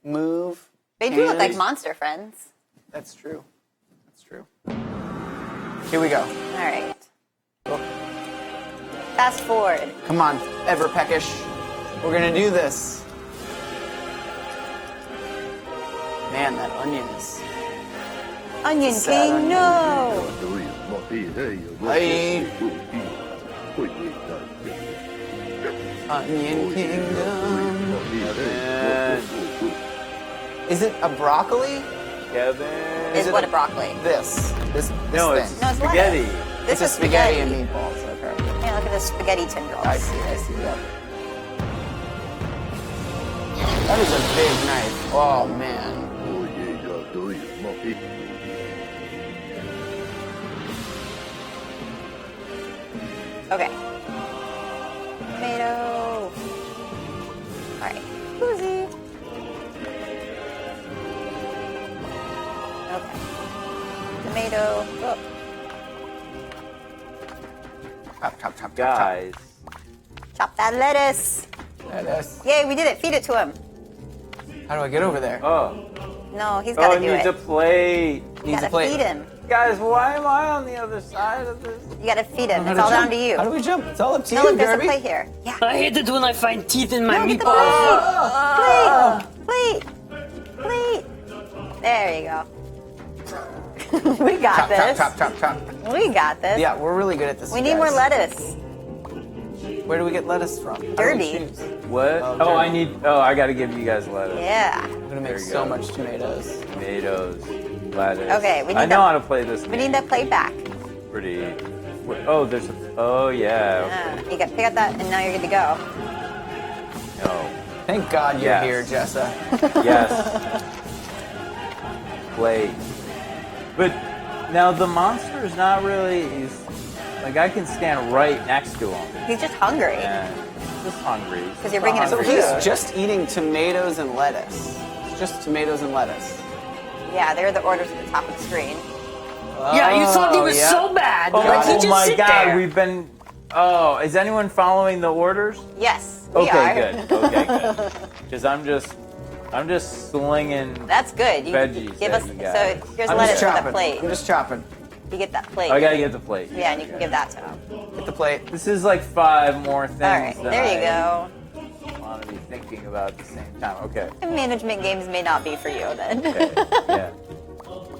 Move. They do look like and- monster friends. That's true. That's true. Here we go. All right. Oh, Fast forward. come on, ever peckish. We're gonna do this. Man, that onion is. Onion Sad King, onion. no! Hey. Onion Kingdom. Is it a broccoli? Kevin. Is what a broccoli? This No, thing. it's No, it's spaghetti. lettuce. This It's a is spaghetti and meatballs. Okay. Hey, look at the spaghetti tendrils. I see. Yep. That is a big knife. Oh man. Okay. Tomato. All right. Woozy. Okay. Tomato. Oh. Chop. Guys. Chop that lettuce. Lettuce. Yay, we did it. Feed it to him. How do I get over there? Oh. No, he's Oh, got I to do need it. to play. You gotta plate. feed him. Guys, why am I on the other side of this? You gotta feed him. How It's to all jump? down to you. How do we jump? It's all up to No, you, look, there's a Derby. plate here. Yeah. I hate it when I find teeth in my No, get the meatballs. Plate. There you go. We got this. Chop. We got this. Yeah, we're really good at this. We you need more guys. lettuce. Where do we get lettuce from? How do we Derby. choose? What? Oh, Oh, I Derby. need. Oh, I gotta give you guys lettuce. Yeah. I'm gonna make There you so go. much tomatoes. Tomatoes, lettuce. Okay, we need I know that- how to play this We game. need that plate back. Pretty. Oh, there's a. Oh yeah. You got pick up that, and now you're good to go. No. Thank God you're Yes. here, Jessa. Yes. Play. But now the monster is not really. Like I can stand right next to him. He's just hungry. And he's just hungry. 'Cause you're bringing him So food. he's just eating tomatoes and lettuce. It's just tomatoes and lettuce. Yeah, there are the orders at the top of the screen. Yeah, you thought he Oh, was yeah. so bad. Oh, Like, he just my sit God, there. we've been. Oh, is anyone following the orders? Yes, we Okay, are. good. Okay, good. Because I'm just slinging. That's good. You Veggies give that us. you got. So here's I'm lettuce just with a chopping. plate. I'm just chopping. You get that plate. I gotta get the plate. Yeah, and you can give that to him. Get the plate. This is like 5 more things. All right, than there you go. I want to be thinking about at the same time. Okay. Management games may not be for you then. Okay. Yeah.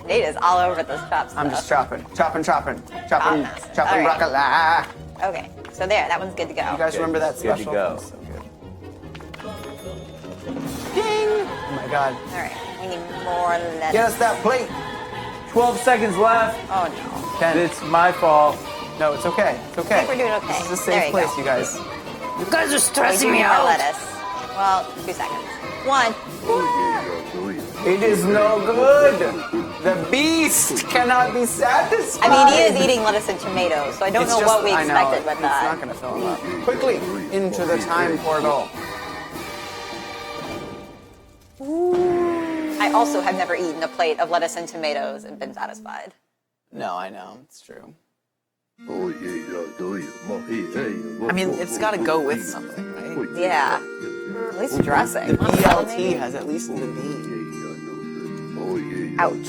Nate is all over this chop stuff. I'm just chopping. Awesome. All right. broccoli. Okay, so there, that one's good to go. You guys Okay, remember that good to special? go. That was so good. Ding! Oh my god. All right, we need more lettuce. Get us that plate. 12 seconds left. Oh no. 10. It's my fault. No, it's okay. It's okay. I think we're doing okay. This is a There safe you place, go. you guys. You guys are We do stressing need me more out. lettuce. Well, 2 seconds. 1. It is no good. The beast cannot be satisfied. I mean, he is eating lettuce and tomatoes, so I don't It's know just- what we I know, expected with It's that. not going to fill him up. Quickly, into the time portal. I also have never eaten a plate of lettuce and tomatoes and been satisfied. No, I know. It's true. I mean, it's got to go with something, right? Yeah. At least dressing. The BLT has at least the B. Ouch.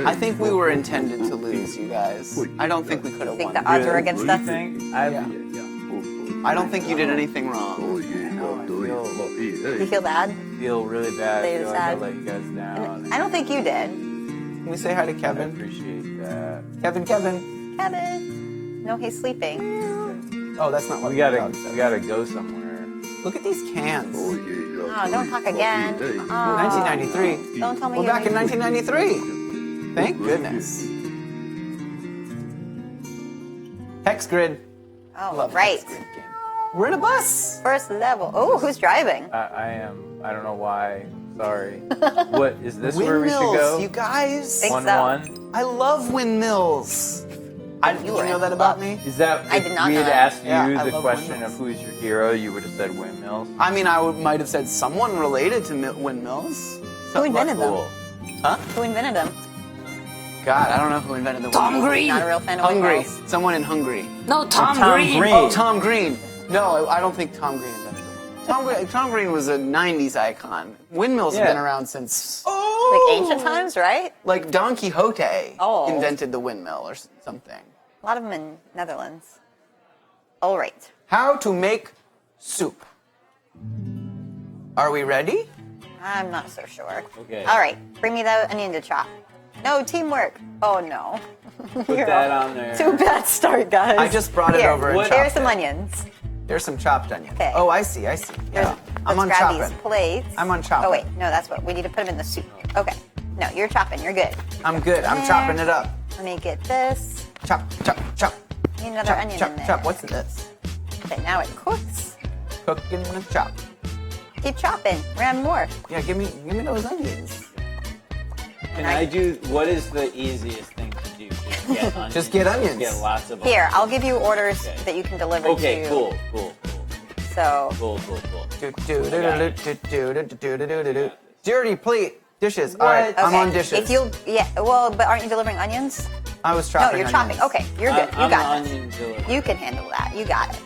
I think we were intended to lose, you guys. I don't think we could have Think won. the odds are against What us? do you think? I don't think you did anything wrong. You feel bad? I feel really bad. I They're feel like I sad. let you guys down. I don't think you did. Can we say hi to I Kevin? appreciate that. Kevin. Kevin. No, he's sleeping. Oh, that's not what We the gotta dog said. go somewhere. Look at these cans. Oh, don't talk again. Oh, 1993. don't tell me We're you're back in 1993. Thank goodness. Hex grid. Oh, Love right. Hex grid game. We're in a bus. First level. Oh, who's driving? I am. I don't know why. Sorry. What is this? Where we should Windmills, go? you guys. Think so. 1-1. I love windmills. You were know in that about love. me? Is that I if did not we know had that. asked Yeah, you I the love question windmills. of who's your hero, you would have said windmills? I mean, might have said someone related to windmills. Who invented them? Cool. Who invented them? God, I don't know who invented the Tom windmill. Green. Not a real fan of Hungary. windmills. Someone in Hungary. No, Tom, Tom Green. Green. Oh, Tom Green. No, I don't think Tom Green invented them. Tom Green was a 90s icon. Windmills have Yeah. been around since, Like ancient times, right? like Don Quixote Oh. invented the windmill or something. A lot of them in Netherlands. All right. How to make soup. Are we ready? I'm not so sure. Okay. All right. Bring me the onion to chop. No, teamwork. Oh, no. Put that on there. Too bad start, guys. I just brought it Here, over and What- chopped Here's some it. onions. There's some chopped onion. Okay. Oh, I see. Yeah. I'm on Let's grab chopping. these plates. I'm on chopping. Oh, wait. No, that's what. We need to put them in the soup. Okay. No, you're chopping. You're good. I'm good. I'm There. chopping it up. Let me get this. Chop, chop, chop. Need another Chop, onion chop, in there. chop. What's this? Okay, now it cooks. Cooking the chop. Keep chopping. Around more. Yeah, give me those onions. Can I do? What is the easiest thing to do? Just get onions. Just get onions. Get lots of. Here, I'll give you orders Okay. that you can deliver Okay. to. Cool. So, Dirty plate dishes. All right, okay. I'm on dishes. If you, well, but aren't you delivering onions? I was No, chopping. you're onions. chopping. Okay, you're good. You I'm got the it. onion delivery. You can handle that. You got it.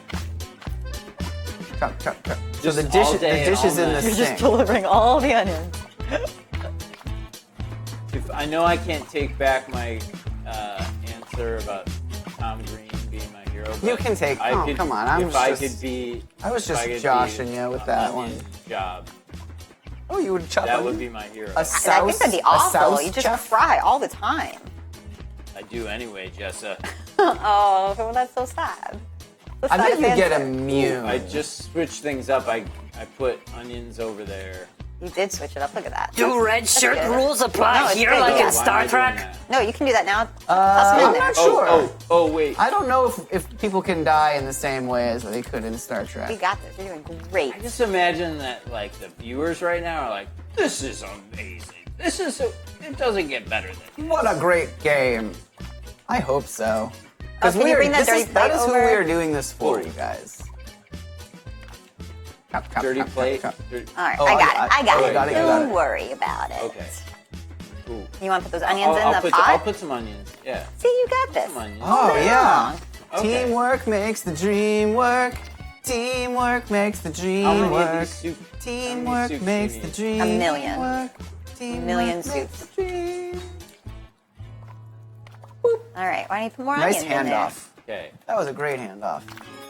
Chop, chop, chop. So Just the all dish day, is all in night. the You're sink. just delivering all the onions. If I know I can't take back my answer about Tom Green being my hero. But You can take- I oh, could, come on, I if was I just- could be. I was if just I could joshing be you with on that onion one. Job. Oh, you would chop That onions? would be my hero. A I souse. think that'd be a awful. souse You just chef? fry all the time. I do anyway, Jessa. Oh, well, that's so sad. I bet you get answer. immune. I just switch things up. I put onions over there. You did switch it up. Look at that. Do red That's shirt good. rules apply No, it's here good. like Yeah. in Why Star am I doing Trek? that? No, you can do that now. Toss them I'm in there. not sure. Oh, wait. I don't know if people can die in the same way as they could in Star We Trek. got this. You're doing great. I just imagine that like the viewers right now are like, this is amazing. This is it doesn't get better than What a great game. I hope so. Because can you bring that dirty that plate is who over? we are doing this for, you guys. Chop, chop, dirty chop, plate. chop, chop. Dirty- All right, Oh, I got it. I got okay, it. got it, got Don't it. worry about it. Okay. Cool. You want to put those onions in the I'll pot? put some onions. Yeah. See, you got this. Some onions. Oh, yeah. Okay. Teamwork makes the dream work. Teamwork makes the How dream many of work. these soup? Teamwork soups makes do the you dream A million. work. Teamwork Million makes soups. the dream. All right, why don't you put more Nice onions in there? handoff. Okay. That was a great handoff.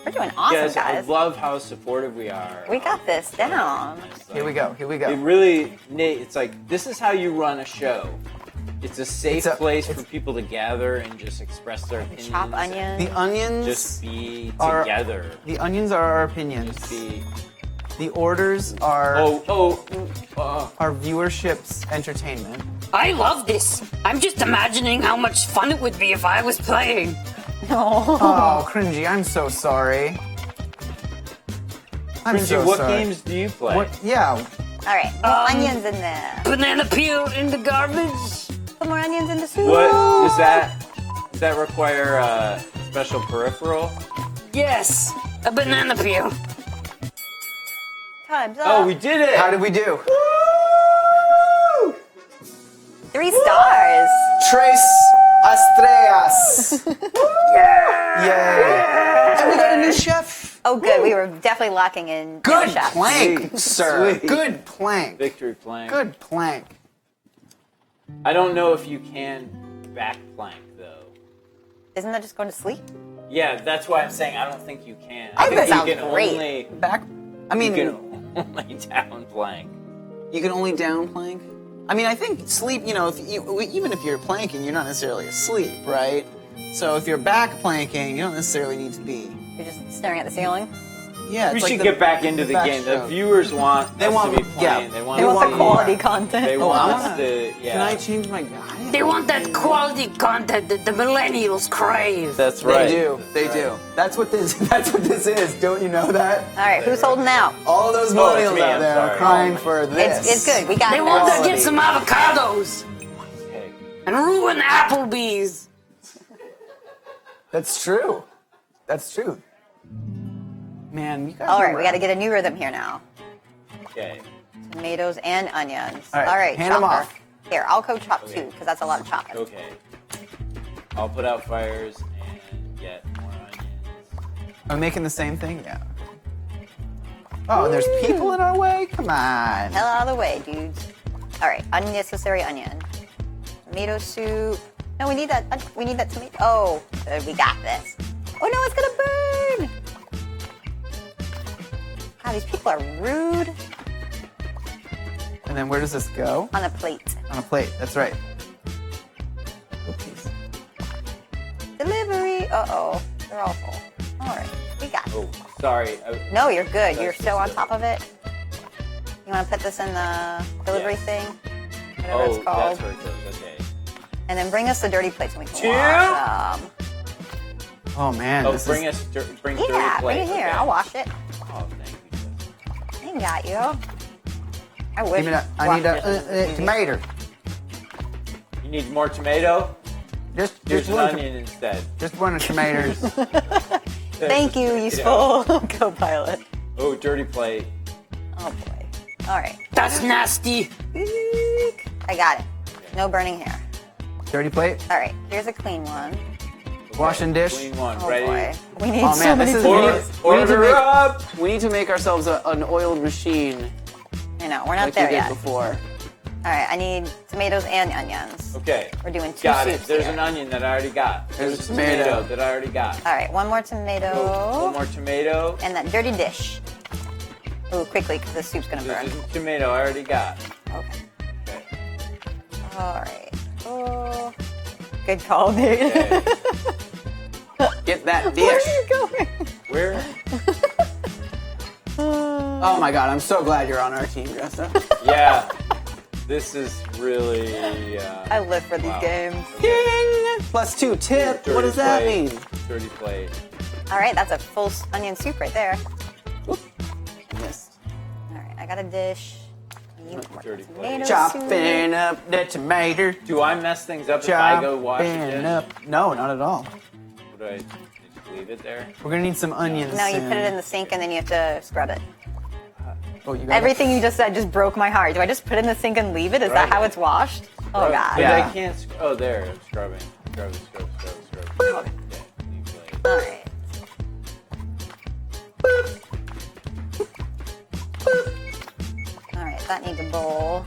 We're doing awesome, Yes, I guys. love how supportive we are. We got this down. Here we go. Here we It go. really, Nate. It's like this is how you run a show. It's a safe place for people to gather and just express their opinions. Chop and onions. The onions Just be are- together. The onions are our opinions. Just be. The orders are our viewership's entertainment. I love this. I'm just imagining how much fun it would be if I was playing. Oh, Cringy, I'm so sorry. I'm Cringy, so what sorry. games do you play? What? Yeah. All right, more onions in there. Banana peel in the garbage. Put more onions in the soup. What does that require a special peripheral? Yes, a banana peel. Time's up. Oh, we did it! How did we do? 3 stars. Tres estrellas. Yay! And we got a new chef. Oh, good. We were definitely locking in. Good no chef. plank, sir. Sweet. Good plank. Victory plank. Good plank. I don't know if you can back plank though. Isn't that just going to sleep? Yeah, that's why I'm saying I don't think you can. I think that you sounds can great. only Back. I mean, you can only down plank. you can only down plank. I mean, I think sleep. You know, even if you're planking, you're not necessarily asleep, right? So if you're back planking, you don't necessarily need to be. You're just staring at the ceiling. Yeah, We it's like should the get back into the game. The backstroke. viewers want They us want- to be playing. yeah. They want, They want us the to- quality content. They Oh, want I us wanna- to. Yeah. Can I change my guy? They want that quality content that the millennials crave. That's right. They do. They do. That's what this. That's what this is. Don't you know that? All right, who's holding out? All of those Oh, it's millennials me, out I'm there are sorry. crying for this. It's good. We got They this. want to Quality. get some avocados Okay. and ruin Applebee's. That's true. That's true. Man, you guys. All are right, we got to get a new rhythm here now. Okay. Tomatoes and onions. All right, hand 'em chopper. off. Here, I'll go chop 2 because that's a lot of chopping. Okay. I'll put out fires and get more onions. Are we making the same thing? Yeah. Oh, and there's people in our way? Come on. Hell out of the way, dudes. All right, unnecessary onion. Tomato soup. No, we need that. We need that tomato. Oh, we got this. Oh no, it's gonna burn. God, these people are rude. And then where does this go? On a plate. On a plate. That's right. Oopsies. Delivery. Uh-oh. They're all full. All right. We got it. Oh, sorry. No, you're good. You're so on top of it. You want to put this in the delivery thing? Whatever Oh, it's called. that's where it goes. Okay. And then bring us the dirty plates and we can Two. wash them. Oh man. Oh, this bring is, us, bring Yeah, dirty bring plates. it here. Okay. I'll wash it. Oh, thank you. I got you. I wish. Give me that. I need a tomato. You need more tomato? Just Here's an one. onion instead. Just one of tomatoes. Thank you, useful co-pilot. Oh, dirty plate. Oh boy. All right. That's nasty. Eek. I got it. No burning here. Dirty plate. All right. Here's a clean one. Wash and dish. Clean one. Oh Ready? boy. We need Oh so man, many this is. tomatoes. We need to Order make. up. We need to make ourselves an oiled machine I know. We're not like there we did yet. before. All right. I need tomatoes and onions. Okay. We're doing 2 Got it. soups There's here. an onion that I already got. There's a tomato tomato. that I already got. All right. One more tomato. Oh, one more tomato. And that dirty dish. Ooh, quickly, because the soup's gonna burn. There's a tomato I already got. Okay. Okay. All right. Oh, good call, dude. Okay. Get that Where dish. are you going? Where? Oh my god, I'm so glad you're on our team, Jessa. Yeah. This is really. I live for these Wow. games. +2 tip. Dirty What does that plate. mean? Dirty plate. All right, that's a full onion soup right there. Missed. All right, I got a dish. I need more Dirty tomato Chopping soup. up the tomato. Do I mess things up if I go wash Chopping it? up. No, not at all. Would I just leave it there? We're gonna need some onions. No, you soon. put it in the sink and then you have to scrub it. Oh, you got Everything you just said just broke my heart. Do I just put it in the sink and leave it? Is that Right. how it's washed? Oh, But God. Yeah. I can't. Oh, there. I'm scrubbing. Scrub. Okay. New plate. All right. All right, that needs a bowl.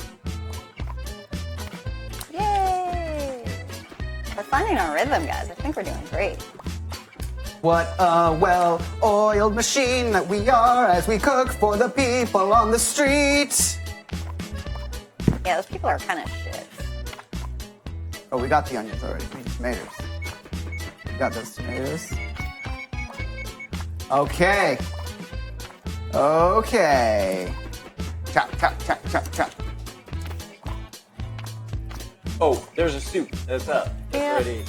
Yay! We're finding our rhythm, guys. I think we're doing great. What a well-oiled machine that we are as we cook for the people on the street. Yeah, those people are kind of shit. Oh, we got the onions already. We need tomatoes. We got those tomatoes. Okay. Okay. Chop, chop, chop, chop, chop. Oh, there's a soup. That's up. That's Yeah. ready.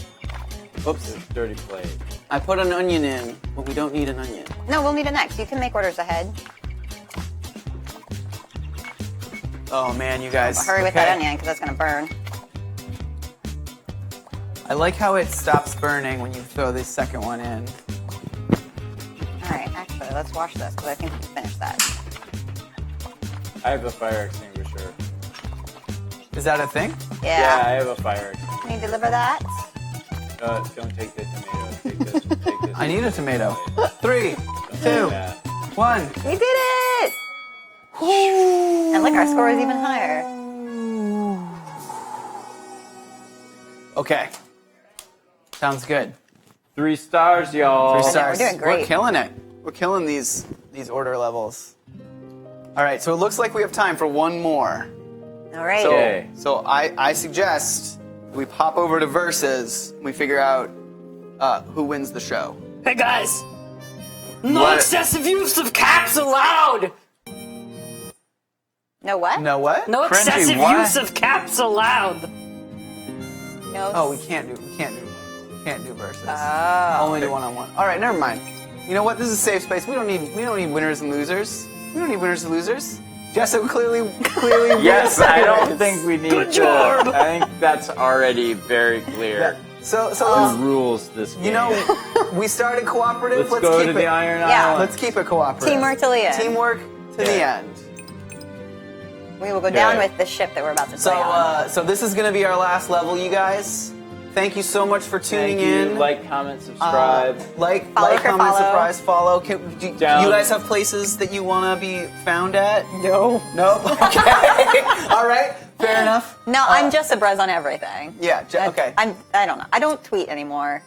Oops. It's dirty plate. I put an onion in, but we don't need an onion. No, we'll need it next. You can make orders ahead. Oh man, you guys. Hurry with Okay. that onion because that's gonna burn. I like how it stops burning when you throw the second one in. All right, actually, let's wash this because I think we can finish that. I have a fire extinguisher. Is that a thing? Yeah, I Yeah. have a fire extinguisher. Can you deliver that? Don't take the tomato. Take this. Take this. I need a tomato. 3, Don't 2, do that. 1. We did it! And look, our score is even higher. Okay. Sounds good. 3 stars, y'all. 3 we're stars. doing great. We're killing it. We're killing these order levels. All right, so it looks like we have time for one more. All right. So, Okay. so I suggest we pop over to Versus and we figure out who wins the show. Hey guys, no What? excessive use of caps allowed. No what? No what? No excessive what? use of caps allowed. No. Oh, we can't do Versus. Oh. Only do one-on-one. All right, never mind. You know what? This is a safe space. We don't need winners and losers. We don't need winners and losers. Jessa clearly. Yes, wins. I don't think we need Good to. job. I think that's already very clear. So Who rules this game? you know, we started cooperative. let's go keep to the it. Iron Yeah. Island. Let's keep it cooperative. Teamwork till the end. Teamwork to the Yeah. end. We will go down Okay. with the ship that we're about to So, play on. so this is going to be our last level, you guys. Thank you so much for tuning Thank you. in. Like, comment, subscribe. Like, Follow like, for comment, follow. surprise, follow. Do you Down. guys have places that you want to be found at? No. Nope. Okay. All right. Fair enough. No, I'm just a Brez on everything. Yeah. Okay. I don't know. I don't tweet anymore.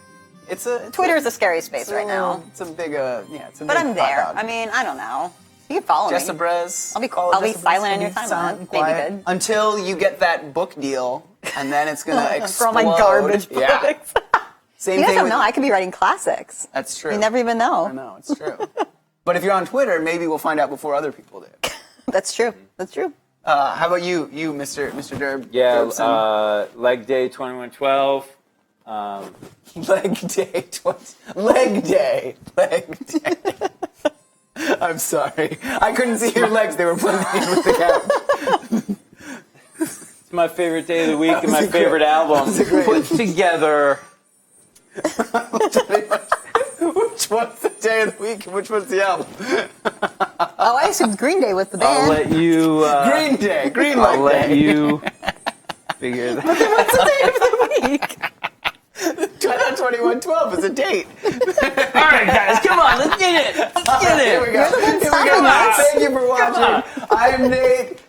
It's a Twitter is a scary space right now. It's a big It's a But big I'm there. hot dog. I mean, I don't know. You can follow Jessa me. Brez. I'll be Follow silent Jessa Brez. on your Be timeline. silent, Maybe quiet, good. until you get that book deal, and then it's gonna explode. For all my garbage Yeah. books. Same You guys thing don't with, know. I could be writing classics. That's true. You never even know. I know, it's true. But if you're on Twitter, maybe we'll find out before other people do. That's true. That's true. How about you, Mr. Derb? Yeah, Derbson? leg day 2112. Leg day. Leg day. Leg day. I'm sorry. I couldn't see your legs. They were blending in with the couch. It's my favorite day of the week and my was a favorite great- album that was a great- put together. Which one's the day of the week and which one's the album? Oh, I assumed Green Day was the band. I'll let you. Green Day. Green I'll Leg let Day. you figure that. What's the day of the week? 2112 is a date. All right, guys, come on, let's get it. Let's get Here we it. go. Here we stopping go. us. Thank you for watching. I'm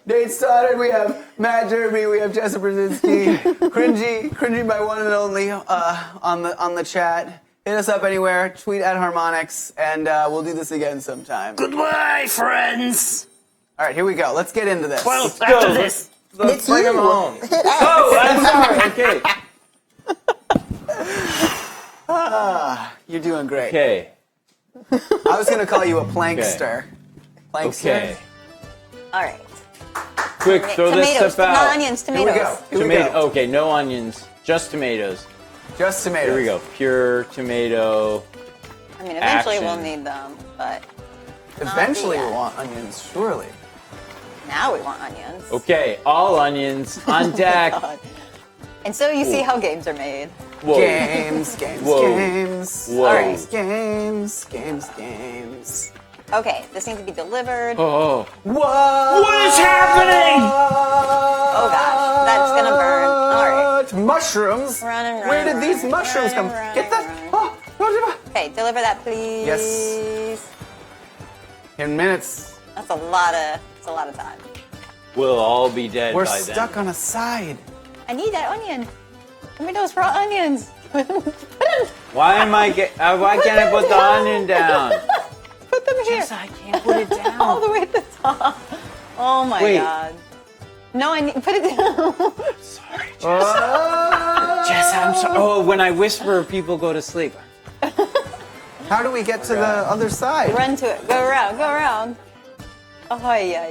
Nate Stoddard. We have Matt Derby. We have Jessa Brezinski. Cringy, my one and only on the chat. Hit us up anywhere. Tweet at Harmonix, and we'll do this again sometime. Goodbye, friends. All right, here we go. Let's get into this. Well, Go. after this. Let's bring him home. Oh, I'm sorry. Okay. You're doing great. Okay. I was going to call you a plankster. Plankster. Okay. All right. Quick, throw this Tomatoes, stuff not out. onions, Here we tomatoes. go. Here we Tomato. go. Okay, no onions, just tomatoes. Just tomatoes. Here we go. Pure tomato. I mean, eventually Action. we'll need them, but Eventually Not we'll yet. want onions, surely. now we want onions. Okay, all onions on deck. God. And so you see how games are made. Whoa. Games. Whoa. Games. Whoa. All right. Games. Okay, this needs to be delivered. Oh. Whoa! What is happening? Oh gosh, that's gonna burn. All right. Mushrooms? Run and run, Where did run, these run, mushrooms come? run, Get that! run. Oh, Okay, deliver that, please. Yes. in minutes. That's a lot of time. We'll all be dead We're by stuck then. on a side. I need that onion. Tomatoes raw onions. Why can't I put the onion down? Put them here. I can't put it down. All the way at the top. Oh my Wait. god. No, I need put it down. Sorry, Jess, I'm sorry. Oh, when I whisper, people go to sleep. How do we get to the other side? Run to it. Go around. Go around. Oh, yeah.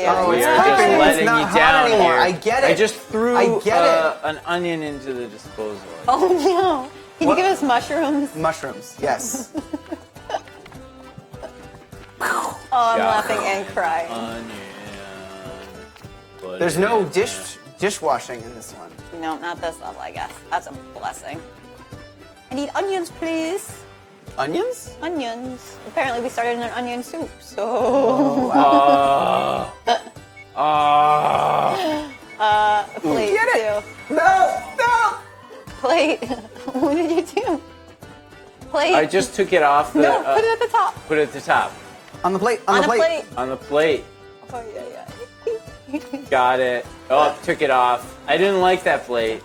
Oh, it's We are cooking. just It's letting not you hot down anymore. here. I get it. I just threw I get it. an onion into the disposal. Oh, no. Can What? you give us mushrooms? Mushrooms, yes. Oh, I'm Yeah. laughing and crying. Onion. There's no dishwashing in this one. No, not this level, I guess. That's a blessing. I need onions, please. Onions? Onions. Apparently, we started in an onion soup, so. A plate, Get it. too. No! Plate. What did you do? Plate. I just took it off the. No, put it at the top. Put it at the top. On the plate, On a plate. On the plate. Oh, yeah. Got it. Oh, took it off. I didn't like that plate.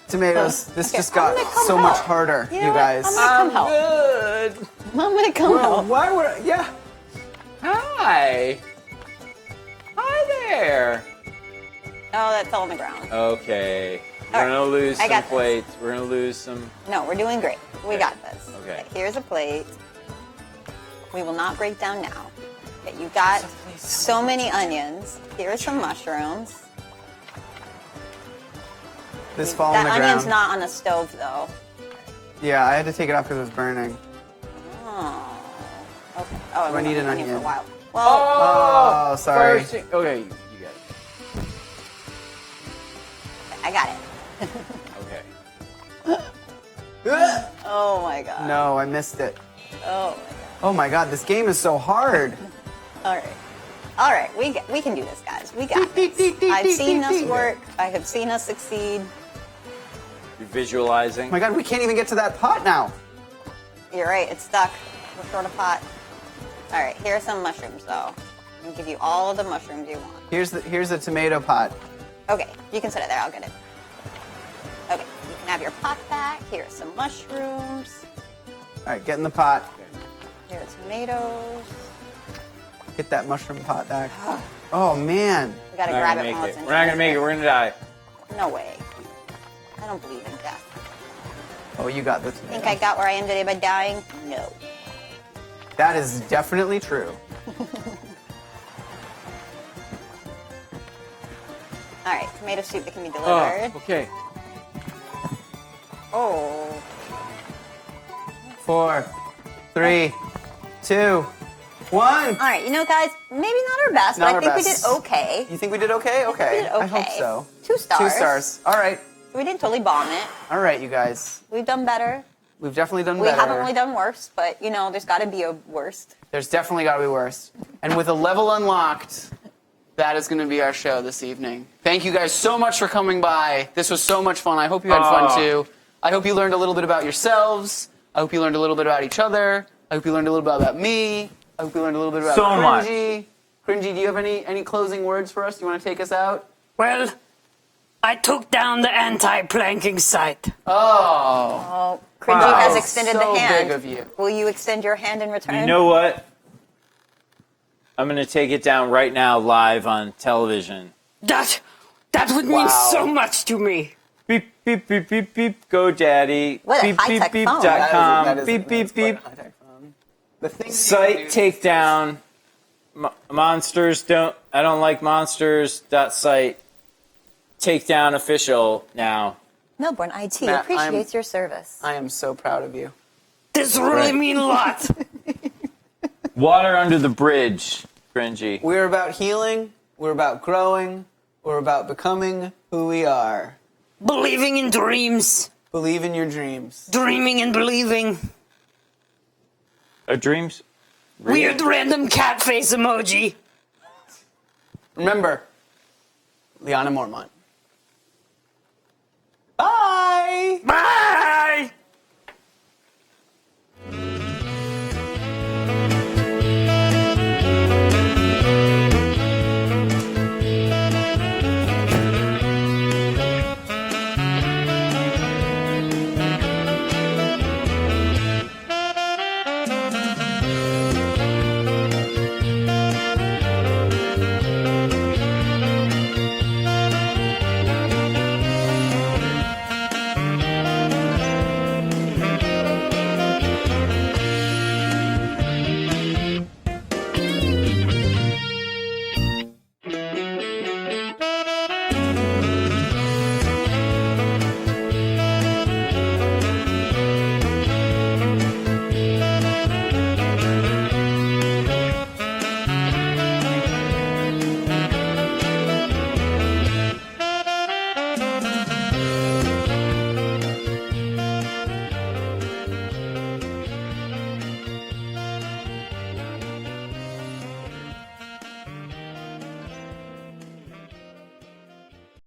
Tomatoes. This Okay, just I'm got gonna come so help. much harder, You you know what? guys. I'm gonna come help. Good. I'm gonna come help. Why would I? Yeah. Hi. Hi there. Oh, that's all on the ground. Okay. We're All right, gonna lose I some got this. plates. We're gonna lose some. No, we're doing great. We got this. Okay. Here's a plate. We will not break down now. Okay, you got so many onions. Here are some mushrooms. This fall on That the onion's ground. not on the stove, though. Yeah, I had to take it off because it was burning. Oh. Okay. Oh, Do I need an For a onion? while. Well, Oh, sorry. Okay, you got it. I got it. Okay. Oh my god. No, I missed it. Oh my god. Oh my god, this game is so hard. All right. All right. We can do this, guys. We got this. I've seen us work. I have seen us succeed. You're visualizing. Oh my god, we can't even get to that pot now. You're right. It's stuck. We're short of pot. All right. Here are some mushrooms, though. I'm gonna give you all of the mushrooms you want. Here's the tomato pot. Okay. You can set it there. I'll get it. Okay. You can have your pot back. Here are some mushrooms. All right, get in the pot. Here are tomatoes. Get that mushroom pot back. Oh man. We gotta We're not grab gonna it make from it. what's We're not gonna make it. We're gonna die. No way. I don't believe in death. Oh, you got the Think tomato. I got where I am today by dying? No. That is definitely true. All right. Tomato soup that can be Oh, delivered. okay. Oh. 4, 3, 2, 1. All right, you know, guys, maybe not our best, Not but our I think best. we did okay. You think we did okay? Okay. we did okay. I hope so. 2 stars. 2 stars. All right. We didn't totally bomb it. All right, you guys. We've done better. We've definitely done We better. haven't really done worse, but you know, there's got to be a worst. There's definitely got to be worse. And with a level unlocked, that is going to be our show this evening. Thank you guys so much for coming by. This was so much fun. I hope you had fun too. I hope you learned a little bit about yourselves. I hope you learned a little bit about each other. I hope you learned a little bit about me. I hope you learned a little bit about So much. Cringy. Cringy, do you have any closing words for us? Do you want to take us out? Well, I took down the anti-planking site. Oh, Oh, Cringy Wow. has extended So the hand. big of you. Will you extend your hand in return? You know what? I'm gonna take it down right now, live on television. That would mean Wow. so much to me. Beep beep beep beep beep. Go, daddy. What a beep beep high-tech beep phone. dot com. That is Beep beep that's quite beep. a high-tech phone. The things Site takedown. Monsters don't. I don't like monsters. Site. Takedown official now. Melbourne IT Matt, appreciates your service. I am so proud of you. This really Right. mean a lot. Water under the bridge. Cringy. We're about healing. We're about growing. We're about becoming who we are. Believing in dreams. Believe in your dreams. Dreaming and believing. Are dreams? Weird random cat face emoji. Remember, Liana Mormont. Bye! Bye!